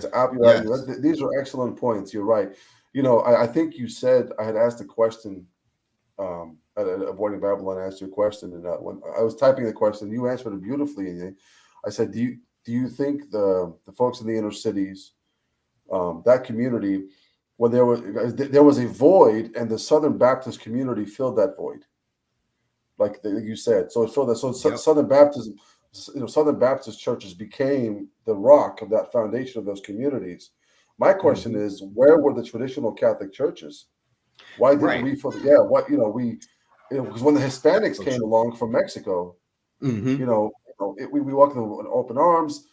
These are excellent points. You're right. I think you said, I had asked a question at Avoiding Babylon. I asked you a question, and when I was typing the question, you answered it beautifully. I said, do you think the folks in the inner cities, that community, when there was a void, and the Southern Baptist community filled that void, like you said, so it filled that. So Southern Baptism, Southern Baptist churches became the rock of that foundation of those communities. My question is, where were the traditional Catholic churches? Why didn't we feel? Yeah, because when the Hispanics came along from Mexico, we welcomed them with open arms.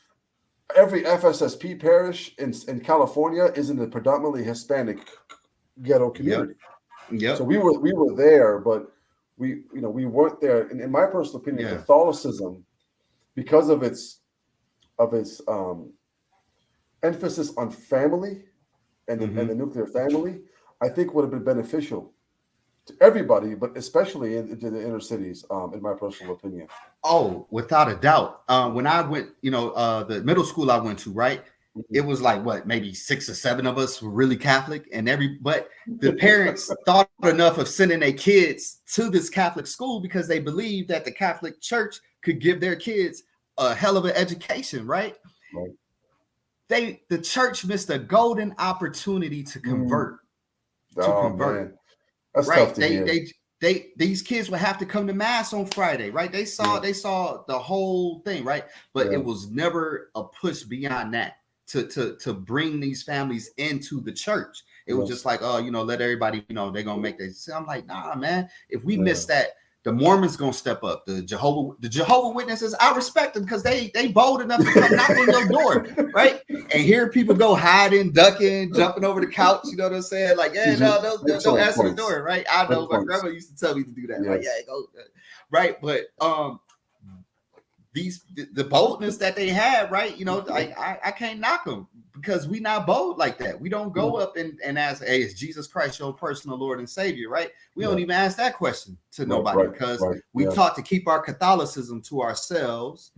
Every FSSP parish in California is in a predominantly Hispanic ghetto community. So we were there, but we weren't there. In my personal opinion, Catholicism, because of its emphasis on family and the nuclear family, I think would have been beneficial to everybody, but especially into the inner cities, in my personal opinion. Oh, without a doubt. When I went, the middle school I went to, right? It was like maybe 6 or 7 of us were really Catholic, but the parents thought enough of sending their kids to this Catholic school because they believed that the Catholic Church could give their kids a hell of an education, right? The church missed a golden opportunity to convert. Man. That's tough to hear. These kids would have to come to mass on Friday, right? They saw the whole thing, right? But it was never a push beyond that to bring these families into the church. It was just like, let everybody, they're gonna make this. I'm like, nah, man. If we miss that, the Mormons gonna step up. The Jehovah Witnesses, I respect them because they bold enough to come knock on your door, right? And here people go hiding, ducking, jumping over the couch. You know what I'm saying? Like, don't answer the door, right? I know my grandma used to tell me to do that. Like, go, right? But the boldness that they had, right? I can't knock them because we not bold like that. We don't go up and ask, hey, is Jesus Christ your personal Lord and Savior, right? We don't even ask that question to nobody because we taught to keep our Catholicism to ourselves,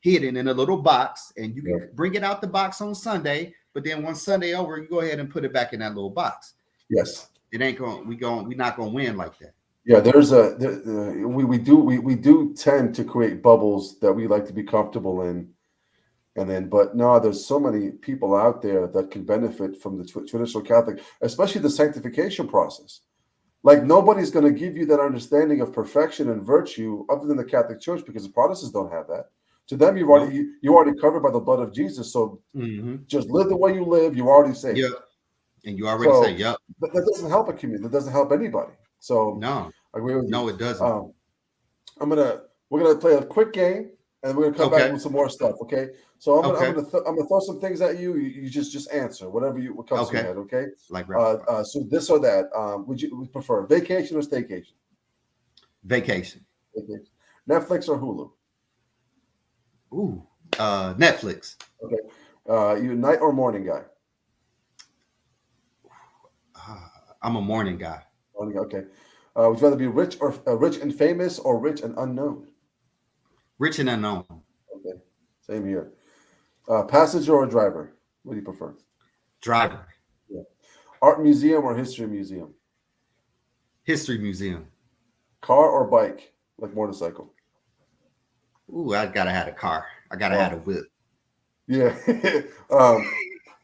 hidden in a little box, and you can bring it out the box on Sunday, but then once Sunday over, you go ahead and put it back in that little box. Yes. It ain't we're not gonna win like that. Yeah, we do tend to create bubbles that we like to be comfortable in. But no, there's so many people out there that can benefit from the traditional Catholic, especially the sanctification process. Like, nobody's going to give you that understanding of perfection and virtue other than the Catholic Church, because the Protestants don't have that. To them, you're already covered by the blood of Jesus. So just live the way you live. You're already saved. Yeah, and you already say, yep. That doesn't help a community. That doesn't help anybody. So no, I agree with you. No, it doesn't. We're gonna play a quick game, and we're gonna come back with some more stuff. Okay. So I'm gonna throw some things at you. You just answer whatever what comes to your head. Okay. Like so this or that. Would you prefer vacation or staycation? Vacation. Netflix or Hulu? Ooh, Netflix. Okay. You a night or morning guy? I'm a morning guy. Okay. Would you rather be rich and famous, or rich and unknown? Rich and unknown. Okay. Same here. Passenger or driver? What do you prefer? Driver. Yeah. Art museum or history museum? History museum. Car or bike, like motorcycle? Ooh, I gotta have a car. I gotta have a whip. Yeah.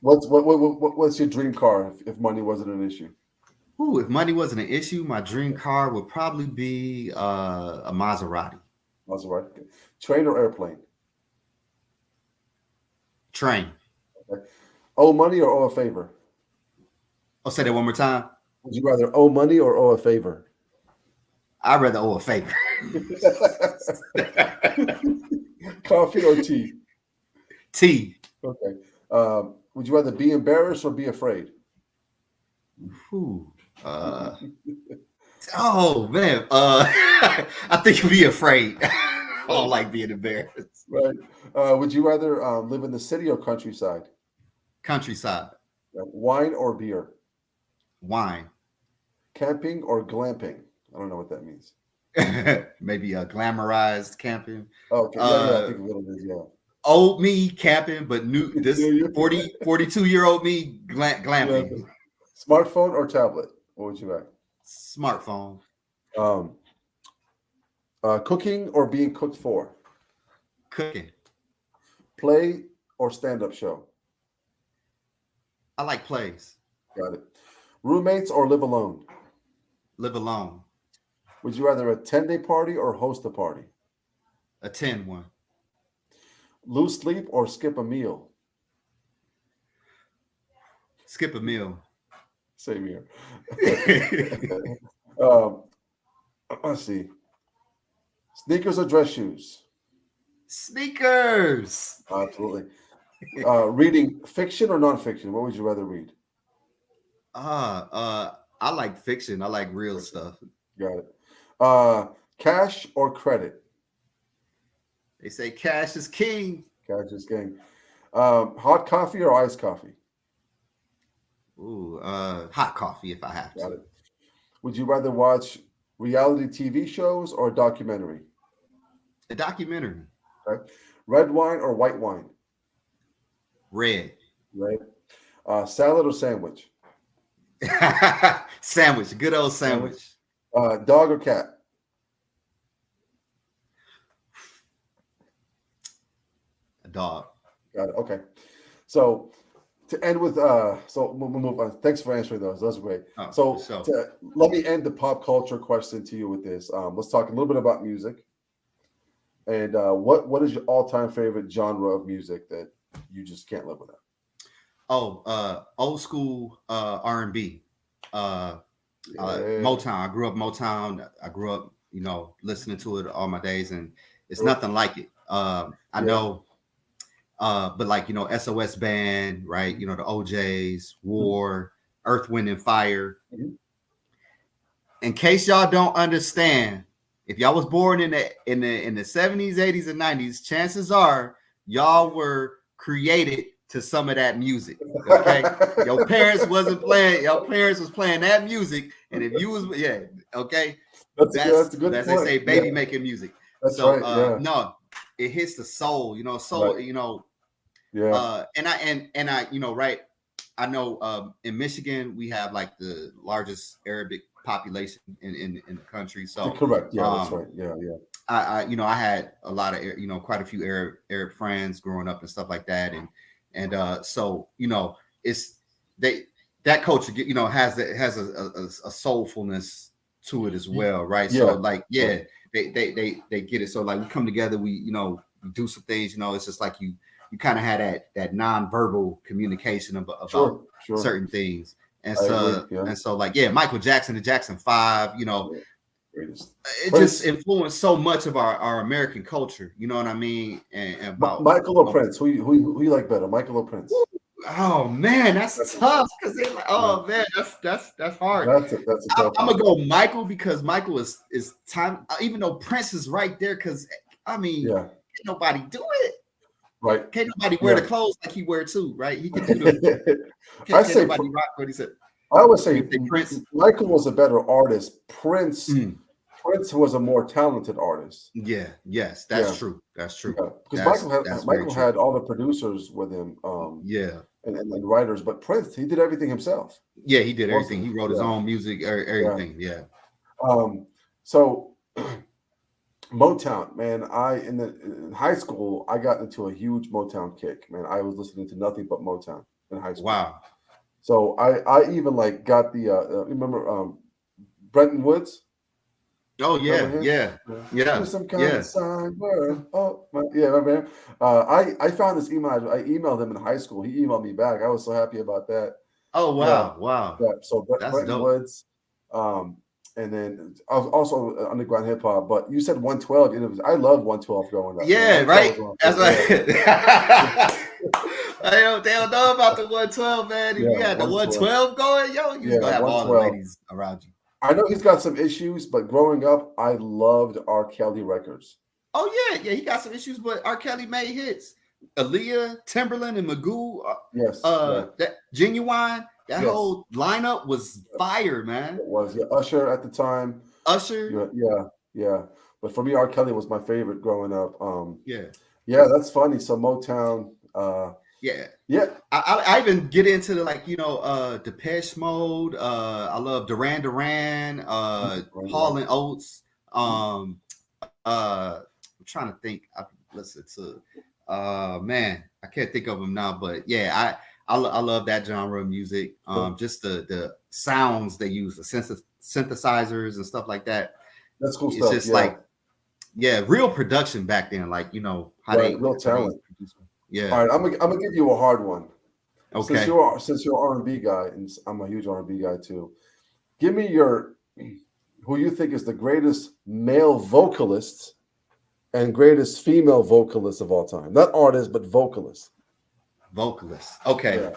What's your dream car if money wasn't an issue? Ooh, if money wasn't an issue, my dream car would probably be a Maserati. Maserati. Train or airplane? Train. Okay. Owe money or owe a favor? I'll say that one more time. Would you rather owe money or owe a favor? I'd rather owe a favor. Coffee or tea? Tea. Okay. Would you rather be embarrassed or be afraid? Ooh. Oh man. I think you'd be afraid. I don't like being embarrassed. Right. Would you rather live in the city or countryside? Countryside. Wine or beer? Wine. Camping or glamping? I don't know what that means. Maybe a glamorized camping. Oh, okay. Yeah, I think what it is, yeah. Old me camping, but new this 42-year-old me glamping. Yeah. Smartphone or tablet? What would you like? Smartphone. Cooking or being cooked for? Cooking. Play or stand-up show? I like plays. Got it. Roommates or live alone? Live alone. Would you rather attend a party or host a party? Attend one. Lose sleep or skip a meal? Skip a meal. Same here. Let's see. Sneakers or dress shoes? Sneakers. Absolutely. Reading fiction or nonfiction? What would you rather read? I like fiction. I like real stuff. Got it. Cash or credit? They say cash is king. Cash is king. Hot coffee or iced coffee? Ooh, hot coffee if I have to. Got it. Would you rather watch reality TV shows or a documentary? A documentary. Okay. Red wine or white wine? Red. Red. Salad or sandwich? Sandwich. Good old sandwich. Dog or cat? A dog. Got it. Okay. So to end with, so we'll move on. Thanks for answering those. Those are great. Oh, Let me end the pop culture question to you with this. Let's talk a little bit about music. And what is your all-time favorite genre of music that you just can't live without? Oh, old school R&B. Motown. I grew up Motown. I grew up, listening to it all my days, and it's nothing like it. I know, but like SOS Band, right? The OJs, War, Earth, Wind, and Fire. Mm-hmm. In case y'all don't understand, if y'all was born in the 70s, 80s, and 90s, chances are y'all were created to some of that music. Okay. Your parents wasn't playing, your parents was playing that music. And if you was, okay. That's a good point. They say baby making music. That's right. No, it hits the soul, soul, right. And I, right. I know in Michigan, we have like the largest Arabic population in the country. So correct. Yeah, that's right. Yeah. I had a lot of, quite a few Arab friends growing up and stuff like that. And so, it's that culture, has a soulfulness to it as well. Right. Yeah. So like, they get it. So like we come together, we do some things, it's just like you kind of had that nonverbal communication about sure. certain things. And so like, Michael Jackson, the Jackson 5, it just influenced so much of our American culture. You know what I mean? And about Michael or Prince, who you like better, Michael or Prince? Oh man, that's tough because they're like, oh man, that's hard. That's a tough I'm gonna go Michael because Michael is time. Even though Prince is right there, because I mean, can't nobody do it. Right? Can't nobody wear the clothes like he wear too. Right? He can do the. Can't nobody rock what he said. I would say Prince. Michael was a better artist. Prince was a more talented artist. Yeah. Yes, that's true. That's true. Because Michael had all the producers with him. And writers, but Prince, he did everything himself. Yeah, he did everything. He wrote his own music, everything. Yeah. So Motown, man. In high school, I got into a huge Motown kick. Man, I was listening to nothing but Motown in high school. Wow. So I even like got the remember Brenton Woods. Oh yeah, Remember him? yeah, yeah, Here's some kind yeah. of sign. Where? Oh, yeah, remember him? I found this email. I emailed him in high school. He emailed me back. I was so happy about that. Oh Yeah, wow, wow. yeah. So That's Brenton dope. Woods, and then I was also underground hip hop. But you said 112. And it was, I love 112 growing up. Man. Yeah, 112 right. was one of That's my favorite. right. They don't know about the 112, man. If Yeah, you had the 112. 112 going, yo, you was Yeah, gonna have all the 112. ladies around you. I know he's got some issues, but growing up, I loved R. Kelly records. Oh yeah, yeah, he got some issues, but R. Kelly made hits. Aaliyah, Timberland, and Magoo. Yes, yeah. That Genuine, that Yes. whole lineup was fire, man. It was, yeah. Usher at the time. Usher. Yeah. But for me, R. Kelly was my favorite growing up. Yeah. Yeah, that's funny. So Motown. Yeah. Yeah. I even get into the Depeche Mode. I love Duran Duran, Hall and Oates. I'm trying to think. I listen to man, I can't think of them now, but yeah, I love that genre of music. Just the sounds they use, the synthesizers and stuff like that. That's cool it's stuff. It's just real production back then, like how they real talent. Yeah. All right, I'm gonna give you a hard one. Okay. Since you're R&B guy, and I'm a huge R&B guy too. Give me who you think is the greatest male vocalist and greatest female vocalist of all time. Not artist, but vocalist. Vocalist. Okay.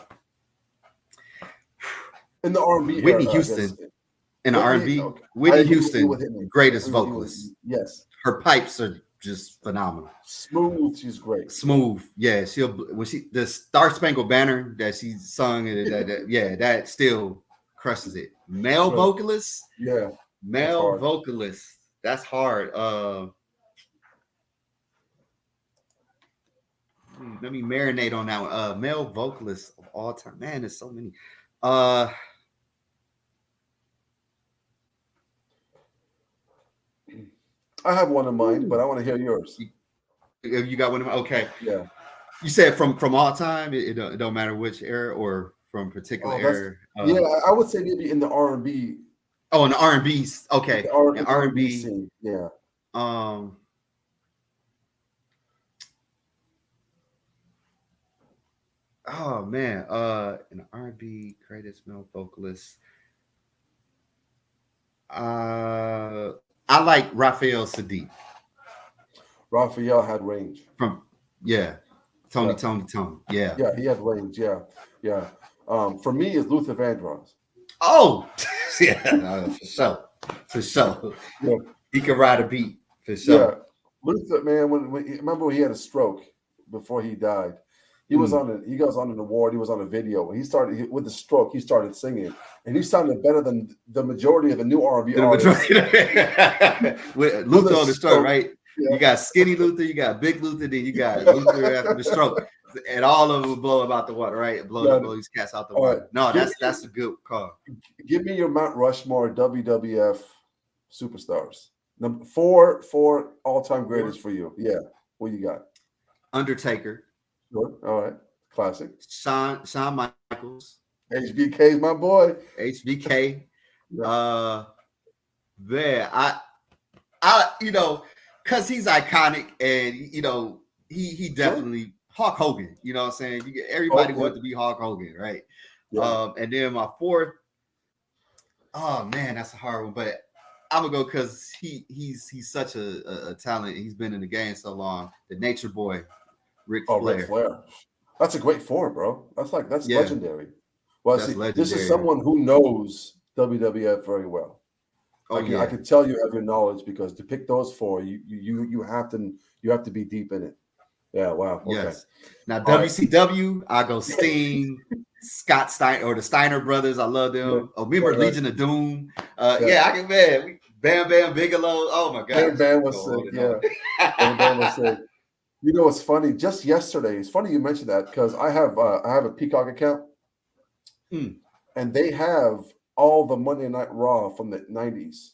Yeah. In the R&B Whitney era, Houston. In the R&B, okay. Whitney Houston, greatest vocalist. Yes. Her pipes are just phenomenal. Smooth, she's great. Smooth, yeah. The Star Spangled Banner that she sung, that still crushes it. Male vocalist, male vocalist. That's hard. Let me marinate on that one. Male vocalist of all time, man. There's so many. I have one in mind, but I want to hear yours. You got one in mind? Okay. Yeah. You said from all time. It don't matter which era or from particular era. Yeah, I would say maybe in the R&B. Oh, in the R&B. Okay. The R&B scene. Yeah. Oh man. In the R&B, greatest male vocalist. I like Raphael Sadiq. Raphael had range. Tony. Yeah. Yeah, he had range. Yeah. For me, it's Luther Vandross. Oh, yeah, for sure. Yeah. He can ride a beat for sure. Yeah, Luther, man. Remember when he had a stroke before he died? He was he goes on an award. He was on a video. When he started with the stroke, he started singing, and he sounded better than the majority of the new R&B artists. With Luther on the stroke, right? Yeah. You got skinny Luther, you got big Luther, then you got Luther after the stroke, and all of them blow him out the water, right? Blow these cats out the water. Right. No, that's a good call. Give me your Mount Rushmore WWF superstars. Number four all-time greatest for you. Yeah, what you got? Undertaker. Sure. All right. Classic. Shawn Michaels. HBK is my boy. HBK. I because he's iconic and he definitely Hulk Hogan. You know what I'm saying? Everybody wanted to be Hulk Hogan, right? Yeah. And then my fourth. Oh man, that's a hard one, but I'm gonna go because he's such a talent. He's been in the game so long. The Nature Boy. Ric Flair. That's a great four, bro. That's legendary. Well, legendary. This is someone who knows WWF very well. I can tell you have your knowledge because to pick those four, you have to be deep in it. Yeah. Wow. Okay. Yes. Now WCW, I go Sting, Scott Steiner or the Steiner brothers. I love them. Yeah. Oh, remember Legion of Doom? I can Bam Bam Bigelow. Oh my God. Bam Bam was sick. Yeah. Bam Bam was sick. You know what's funny? Just yesterday, it's funny you mentioned that because I have a Peacock account, and they have all the Monday Night Raw from the 90s.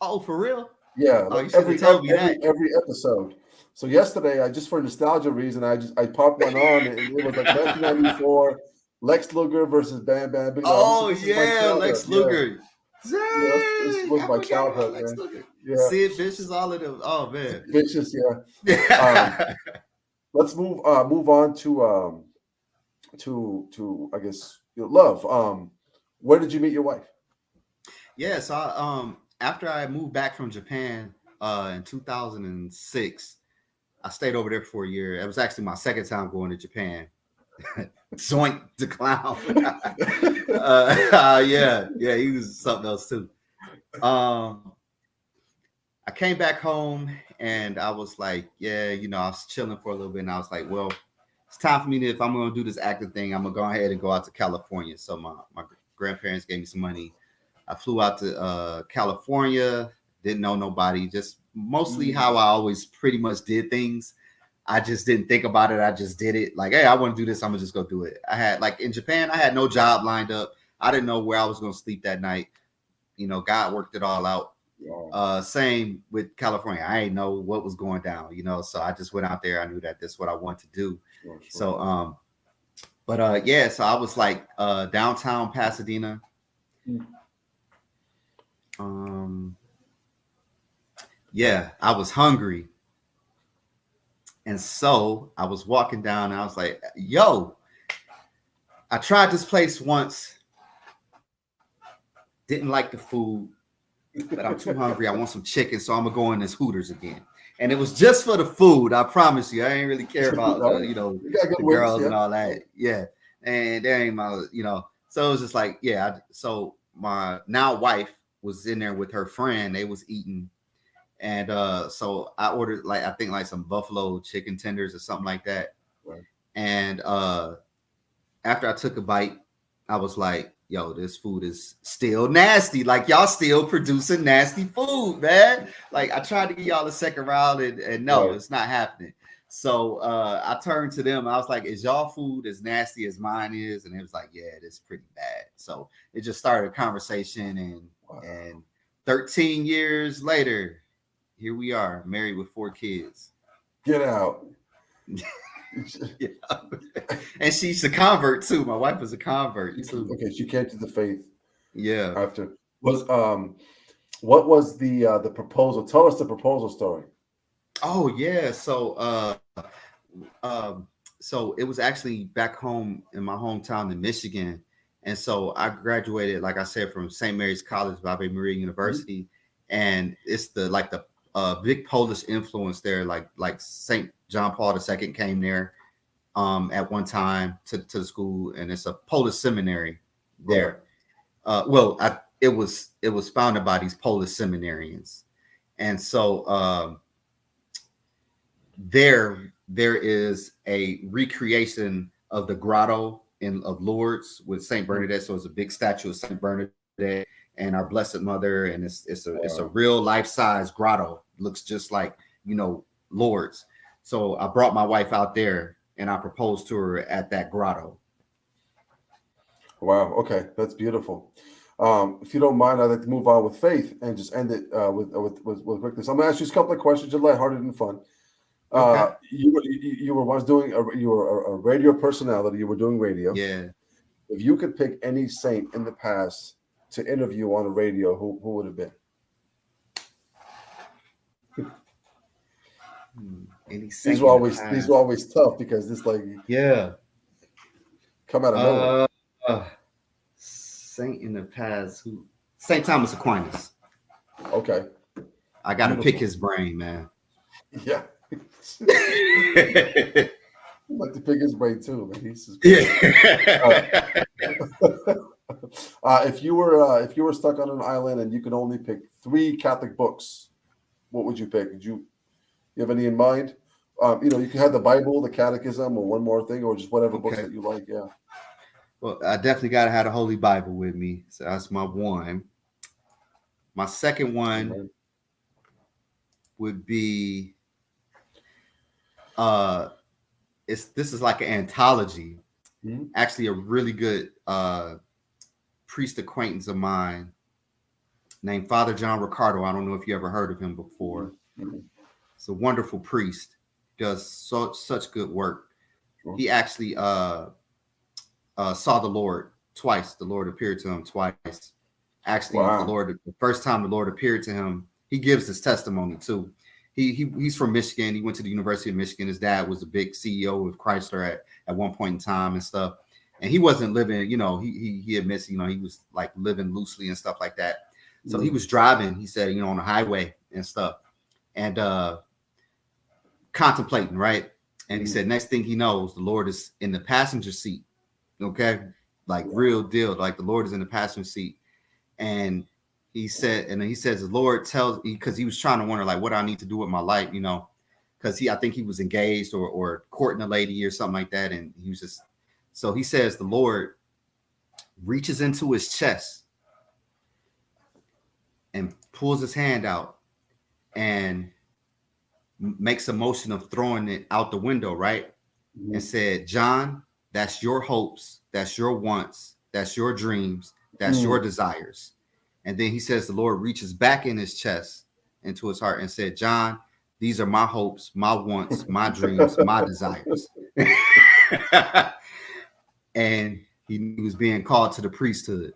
Oh, for real? Yeah, like every episode. So yesterday, I just for nostalgia reason, I popped one on, and it was like 1994, Lex Luger versus Bam Bam Bigelow. Oh this is my yeah, childhood. Lex Luger. Yeah, this was I my forgot about childhood, Lex man. Luger. Yeah, Sid Vicious, all of them. Oh man. Vicious. Yeah. Let's move on to I guess love. Where did you meet your wife? Yeah, so after I moved back from Japan in 2006, I stayed over there for a year. It was actually my second time going to Japan. Zoink the clown. Yeah, he was something else too. I came back home and I was like, yeah, I was chilling for a little bit, and I was like, well, it's time for me to, if I'm going to do this acting thing, I'm gonna go ahead and go out to California. So my grandparents gave me some money. I flew out to California. Didn't know nobody. Just mostly how I always pretty much did things. I just didn't think about it. I just did it. Like, hey, I want to do this. I'm gonna just go do it. I had, like, in Japan, I had no job lined up. I didn't know where I was gonna sleep that night. God worked it all out. Same with California. I didn't know what was going down. So I just went out there. I knew that this is what I want to do. Sure. So so I was like downtown Pasadena. I was hungry. And so I was walking down and I was like, yo, I tried this place once. Didn't like the food, but I'm too hungry. I want some chicken. So I'm going to go in this Hooters again. And it was just for the food. I promise you. I ain't really care about, the girls and all that. Yeah. And there ain't my, so it was just like, so my now wife was in there with her friend. They was eating. And so I ordered, like, I think like some buffalo chicken tenders or something like that. Right. And after I took a bite, I was like, yo, this food is still nasty. Like, y'all still producing nasty food, man. Like, I tried to give y'all a second round and no, right. It's not happening. So I turned to them. I was like, is y'all food as nasty as mine is? And it was like, yeah, it is pretty bad. So it just started a conversation. And 13 years later, here we are, married with 4 kids. Get out. Yeah. And she's a convert too. My wife was a convert too. Okay, she came to the faith. Yeah. After what was the proposal? Tell us the proposal story. Oh yeah. So so it was actually back home in my hometown in Michigan. And so I graduated, like I said, from St. Mary's College, Ave Maria University. Mm-hmm. And it's the big Polish influence there, like St. John Paul II came there at one time to the school, and it's a Polish seminary there. It was founded by these Polish seminarians, and so there is a recreation of the grotto of Lourdes with Saint Bernadette. So it's a big statue of Saint Bernadette and our Blessed Mother, and it's a real life-size grotto. Looks just like Lourdes. So I brought my wife out there and I proposed to her at that grotto. Wow. Okay, that's beautiful. If you don't mind, I'd like to move on with faith and just end it with Rick. So I'm gonna ask you a couple of questions, just lighthearted and fun. Okay. You were once doing you were a radio personality. You were doing radio. Yeah. If you could pick any saint in the past to interview on the radio, who would it have been? These were always tough because this come out of nowhere. Saint in the past, who? Saint Thomas Aquinas. Okay. I got to pick his brain, man. Yeah. I'd like to pick his brain too, man. He's just if you were stuck on an island and you could only pick 3 Catholic books, what would you pick? Did you have any in mind? You can have the Bible, the Catechism, or one more thing, or just whatever books that you like. Yeah. Well, I definitely got to have the Holy Bible with me. So that's my one. My second one would be this is like an anthology. Mm-hmm. Actually, a really good priest acquaintance of mine named Father John Ricardo. I don't know if you ever heard of him before. Mm-hmm. It's a wonderful priest. Does such good work. Sure. He actually saw the Lord twice. The Lord appeared to him twice. Actually, Wow. the first time the Lord appeared to him, he gives his testimony too. He's from Michigan. He went to the University of Michigan. His dad was a big CEO of Chrysler at one point in time and stuff. And he wasn't living, he admits, he was like living loosely and stuff like that. So he was driving, he said, on the highway and stuff and contemplating, right? And he said, next thing he knows, the Lord is in the passenger seat. Okay. Like real deal. Like the Lord is in the passenger seat. And he said, and then he says, the Lord tells, because he was trying to wonder, like, what I need to do with my life, because I think he was engaged or courting a lady or something like that. And he was just, so he says, the Lord reaches into his chest and pulls his hand out and makes a motion of throwing it out the window, right? And said, John, that's your hopes, that's your wants, that's your dreams, that's your desires. And then he says the Lord reaches back in his chest into his heart and said, John, these are my hopes, my wants, my dreams, my desires. And he was being called to the priesthood.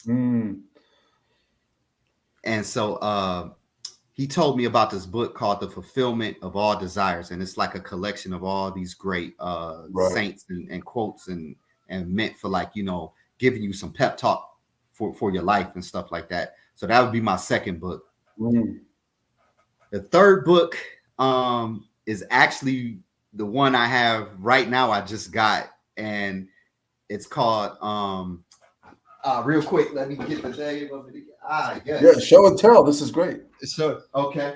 And so he told me about this book called The Fulfillment of All Desires. And it's like a collection of all these great saints and quotes and meant for giving you some pep talk for your life and stuff like that. So that would be my second book. The third book is actually the one I have right now. I just got, and it's called real quick. Let me get the name of it. Yes. Yeah, show and tell. This is great. So okay.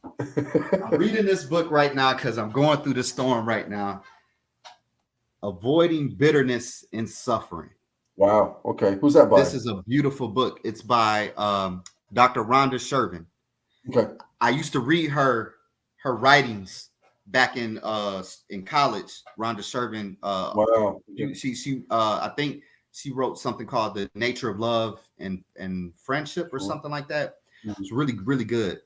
I'm reading this book right now because I'm going through the storm right now. Avoiding Bitterness and Suffering. Wow. Okay. Who's that by? This is a beautiful book. It's by Dr. Rhonda Shervin. Okay. I used to read her writings back in college. Rhonda Shervin. Wow. She I think she wrote something called The Nature of Love and Friendship or something like that. It's really, really good.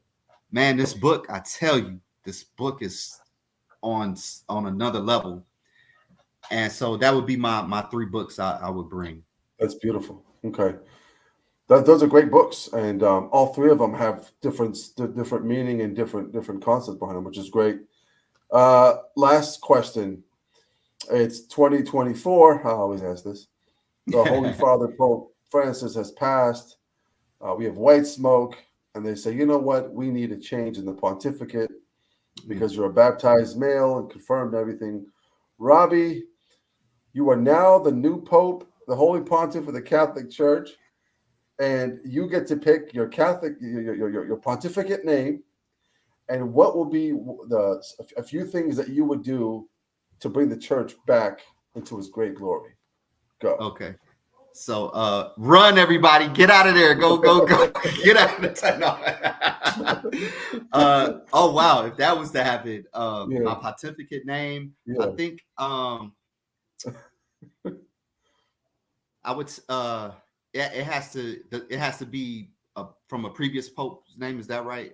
Man, this book, I tell you, this book is on another level. And so that would be my three books I would bring. That's beautiful. Okay. Those are great books. And all three of them have different meaning and different concepts behind them, which is great. Last question. It's 2024. I always ask this. The Holy Father Pope Francis has passed. We have white smoke. And they say, you know what? We need a change in the pontificate because you're a baptized male and confirmed everything. Robbie, you are now the new Pope, the Holy Pontiff of the Catholic Church. And you get to pick your Catholic, your pontificate name, and what will be a few things that you would do to bring the church back into its great glory. Go. Okay. So run, everybody. Get out of there. Go. Get out of the tunnel. Oh, wow. If that was to happen, my pontificate name, I think I would it has to be from a previous pope's name. Is that right?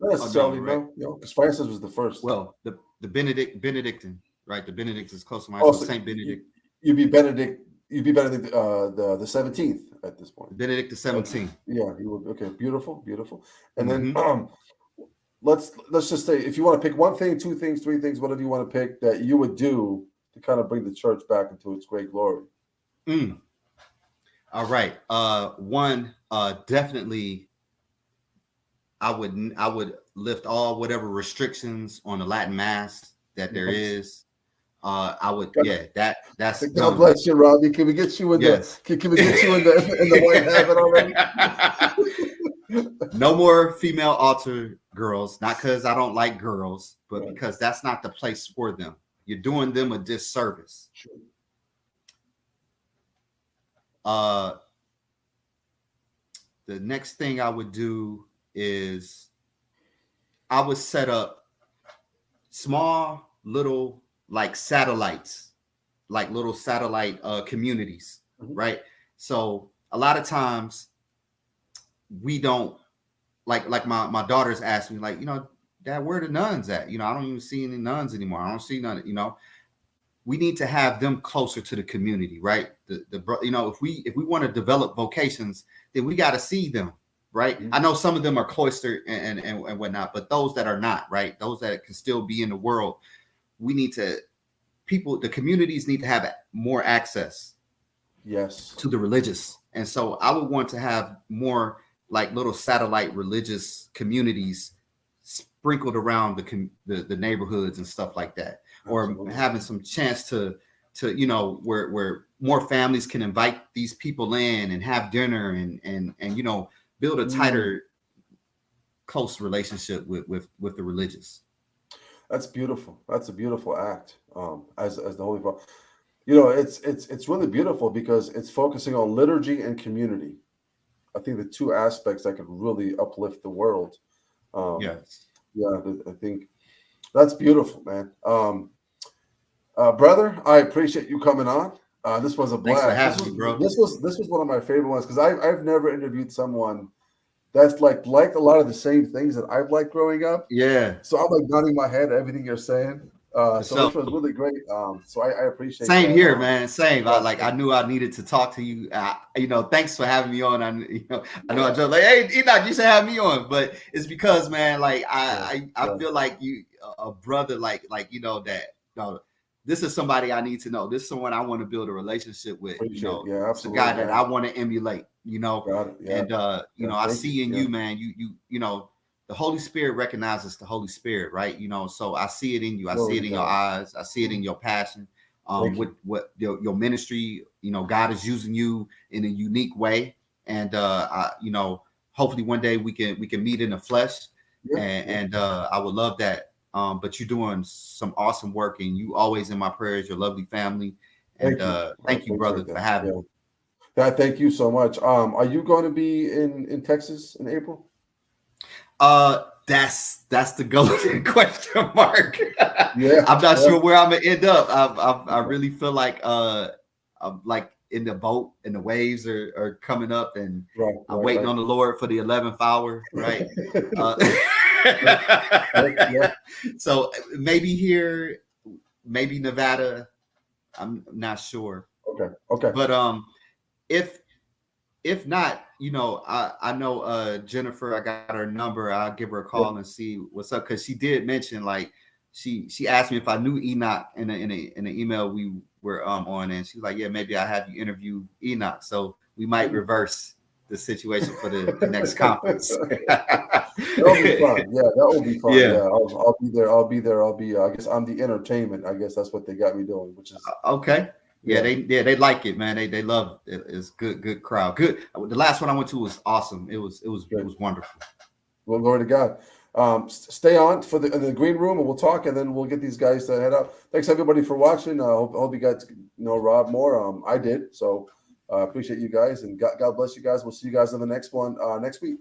Not necessarily, no, because Francis was the first. Well, the Benedictine, right? The Benedict is close to my Saint Benedict. You'd be Benedict the 17th at this point. Benedict the 17th. Yeah, you would. Okay, beautiful. And then let's just say if you want to pick one thing, two things, three things, whatever you want to pick that you would do to kind of bring the church back into its great glory. All right. One, definitely I would lift all whatever restrictions on the Latin Mass that there is. I would, that's God bless you, Robbie. Can we get you in can we get you in the white habit already? No more female altar girls, not because I don't like girls, but because that's not the place for them. You're doing them a disservice. Sure. The next thing I would do is I would set up small little satellites, like little satellite communities, right? So a lot of times we don't like my daughters ask me, Dad, where are the nuns at? I don't even see any nuns anymore. I don't see none, we need to have them closer to the community, right? If we want to develop vocations, then we got to see them, right? I know some of them are cloistered and whatnot, but those that are not, right? Those that can still be in the world, the communities need to have more access, to the religious. And so I would want to have more like little satellite religious communities sprinkled around the neighborhoods and stuff like that. Absolutely. Or having some chance to where more families can invite these people in and have dinner and build a tighter, close relationship with the religious. That's beautiful. That's a beautiful act. As the Holy Father, it's really beautiful because it's focusing on liturgy and community. I think the two aspects that could really uplift the world. Yes. Yeah, I think that's beautiful, man. Brother, I appreciate you coming on. This was a blast. Thanks for having me, bro. This was one of my favorite ones because I've never interviewed someone that's like a lot of the same things that I've liked growing up. Yeah. So I'm like nodding my head at everything you're saying. So this was really great. So I appreciate. Same that. Here, man. Same. I knew I needed to talk to you. Thanks for having me on. I know I just like, hey, Enoch, you should have me on, but it's because, man, like I feel like you, a brother, this is somebody I need to know. This is someone I want to build a relationship with. Yeah, absolutely. It's a guy that I want to emulate. And I see in you, man. The Holy Spirit recognizes the Holy Spirit, right? So I see it in you. I see it in your eyes. I see it in your passion. With what your ministry, God is using you in a unique way. And hopefully one day we can meet in the flesh. And I would love that. But you're doing some awesome work, and you always in my prayers. Your lovely family, and thank you, brother, for having me. Thank you so much. Are you going to be in Texas in April? That's the golden question mark. I'm not sure where I'm gonna end up. I really feel like I'm like in the boat and the waves are coming up, and I'm waiting on the Lord for the 11th hour, right? So maybe here, maybe Nevada. I'm not sure. Okay. But if not, I know Jennifer. I got her number. I'll give her a call and see what's up, because she did mention, like, she asked me if I knew Enoch in an email we were on, and she's like, yeah, maybe I have you interview Enoch, so we might reverse the situation for the next conference. That'll be fun. Yeah, that will be fun. Yeah, I'll be there. I guess I'm the entertainment. I guess that's what they got me doing, which is okay. Yeah, they like it, man. They love it. It's good crowd. Good. The last one I went to was awesome. It was wonderful. Well, glory to God. Stay on for the green room, and we'll talk, and then we'll get these guys to head out. Thanks everybody for watching. I hope you guys know Rob more. I did, so appreciate you guys, and God bless you guys. We'll see you guys on the next one next week.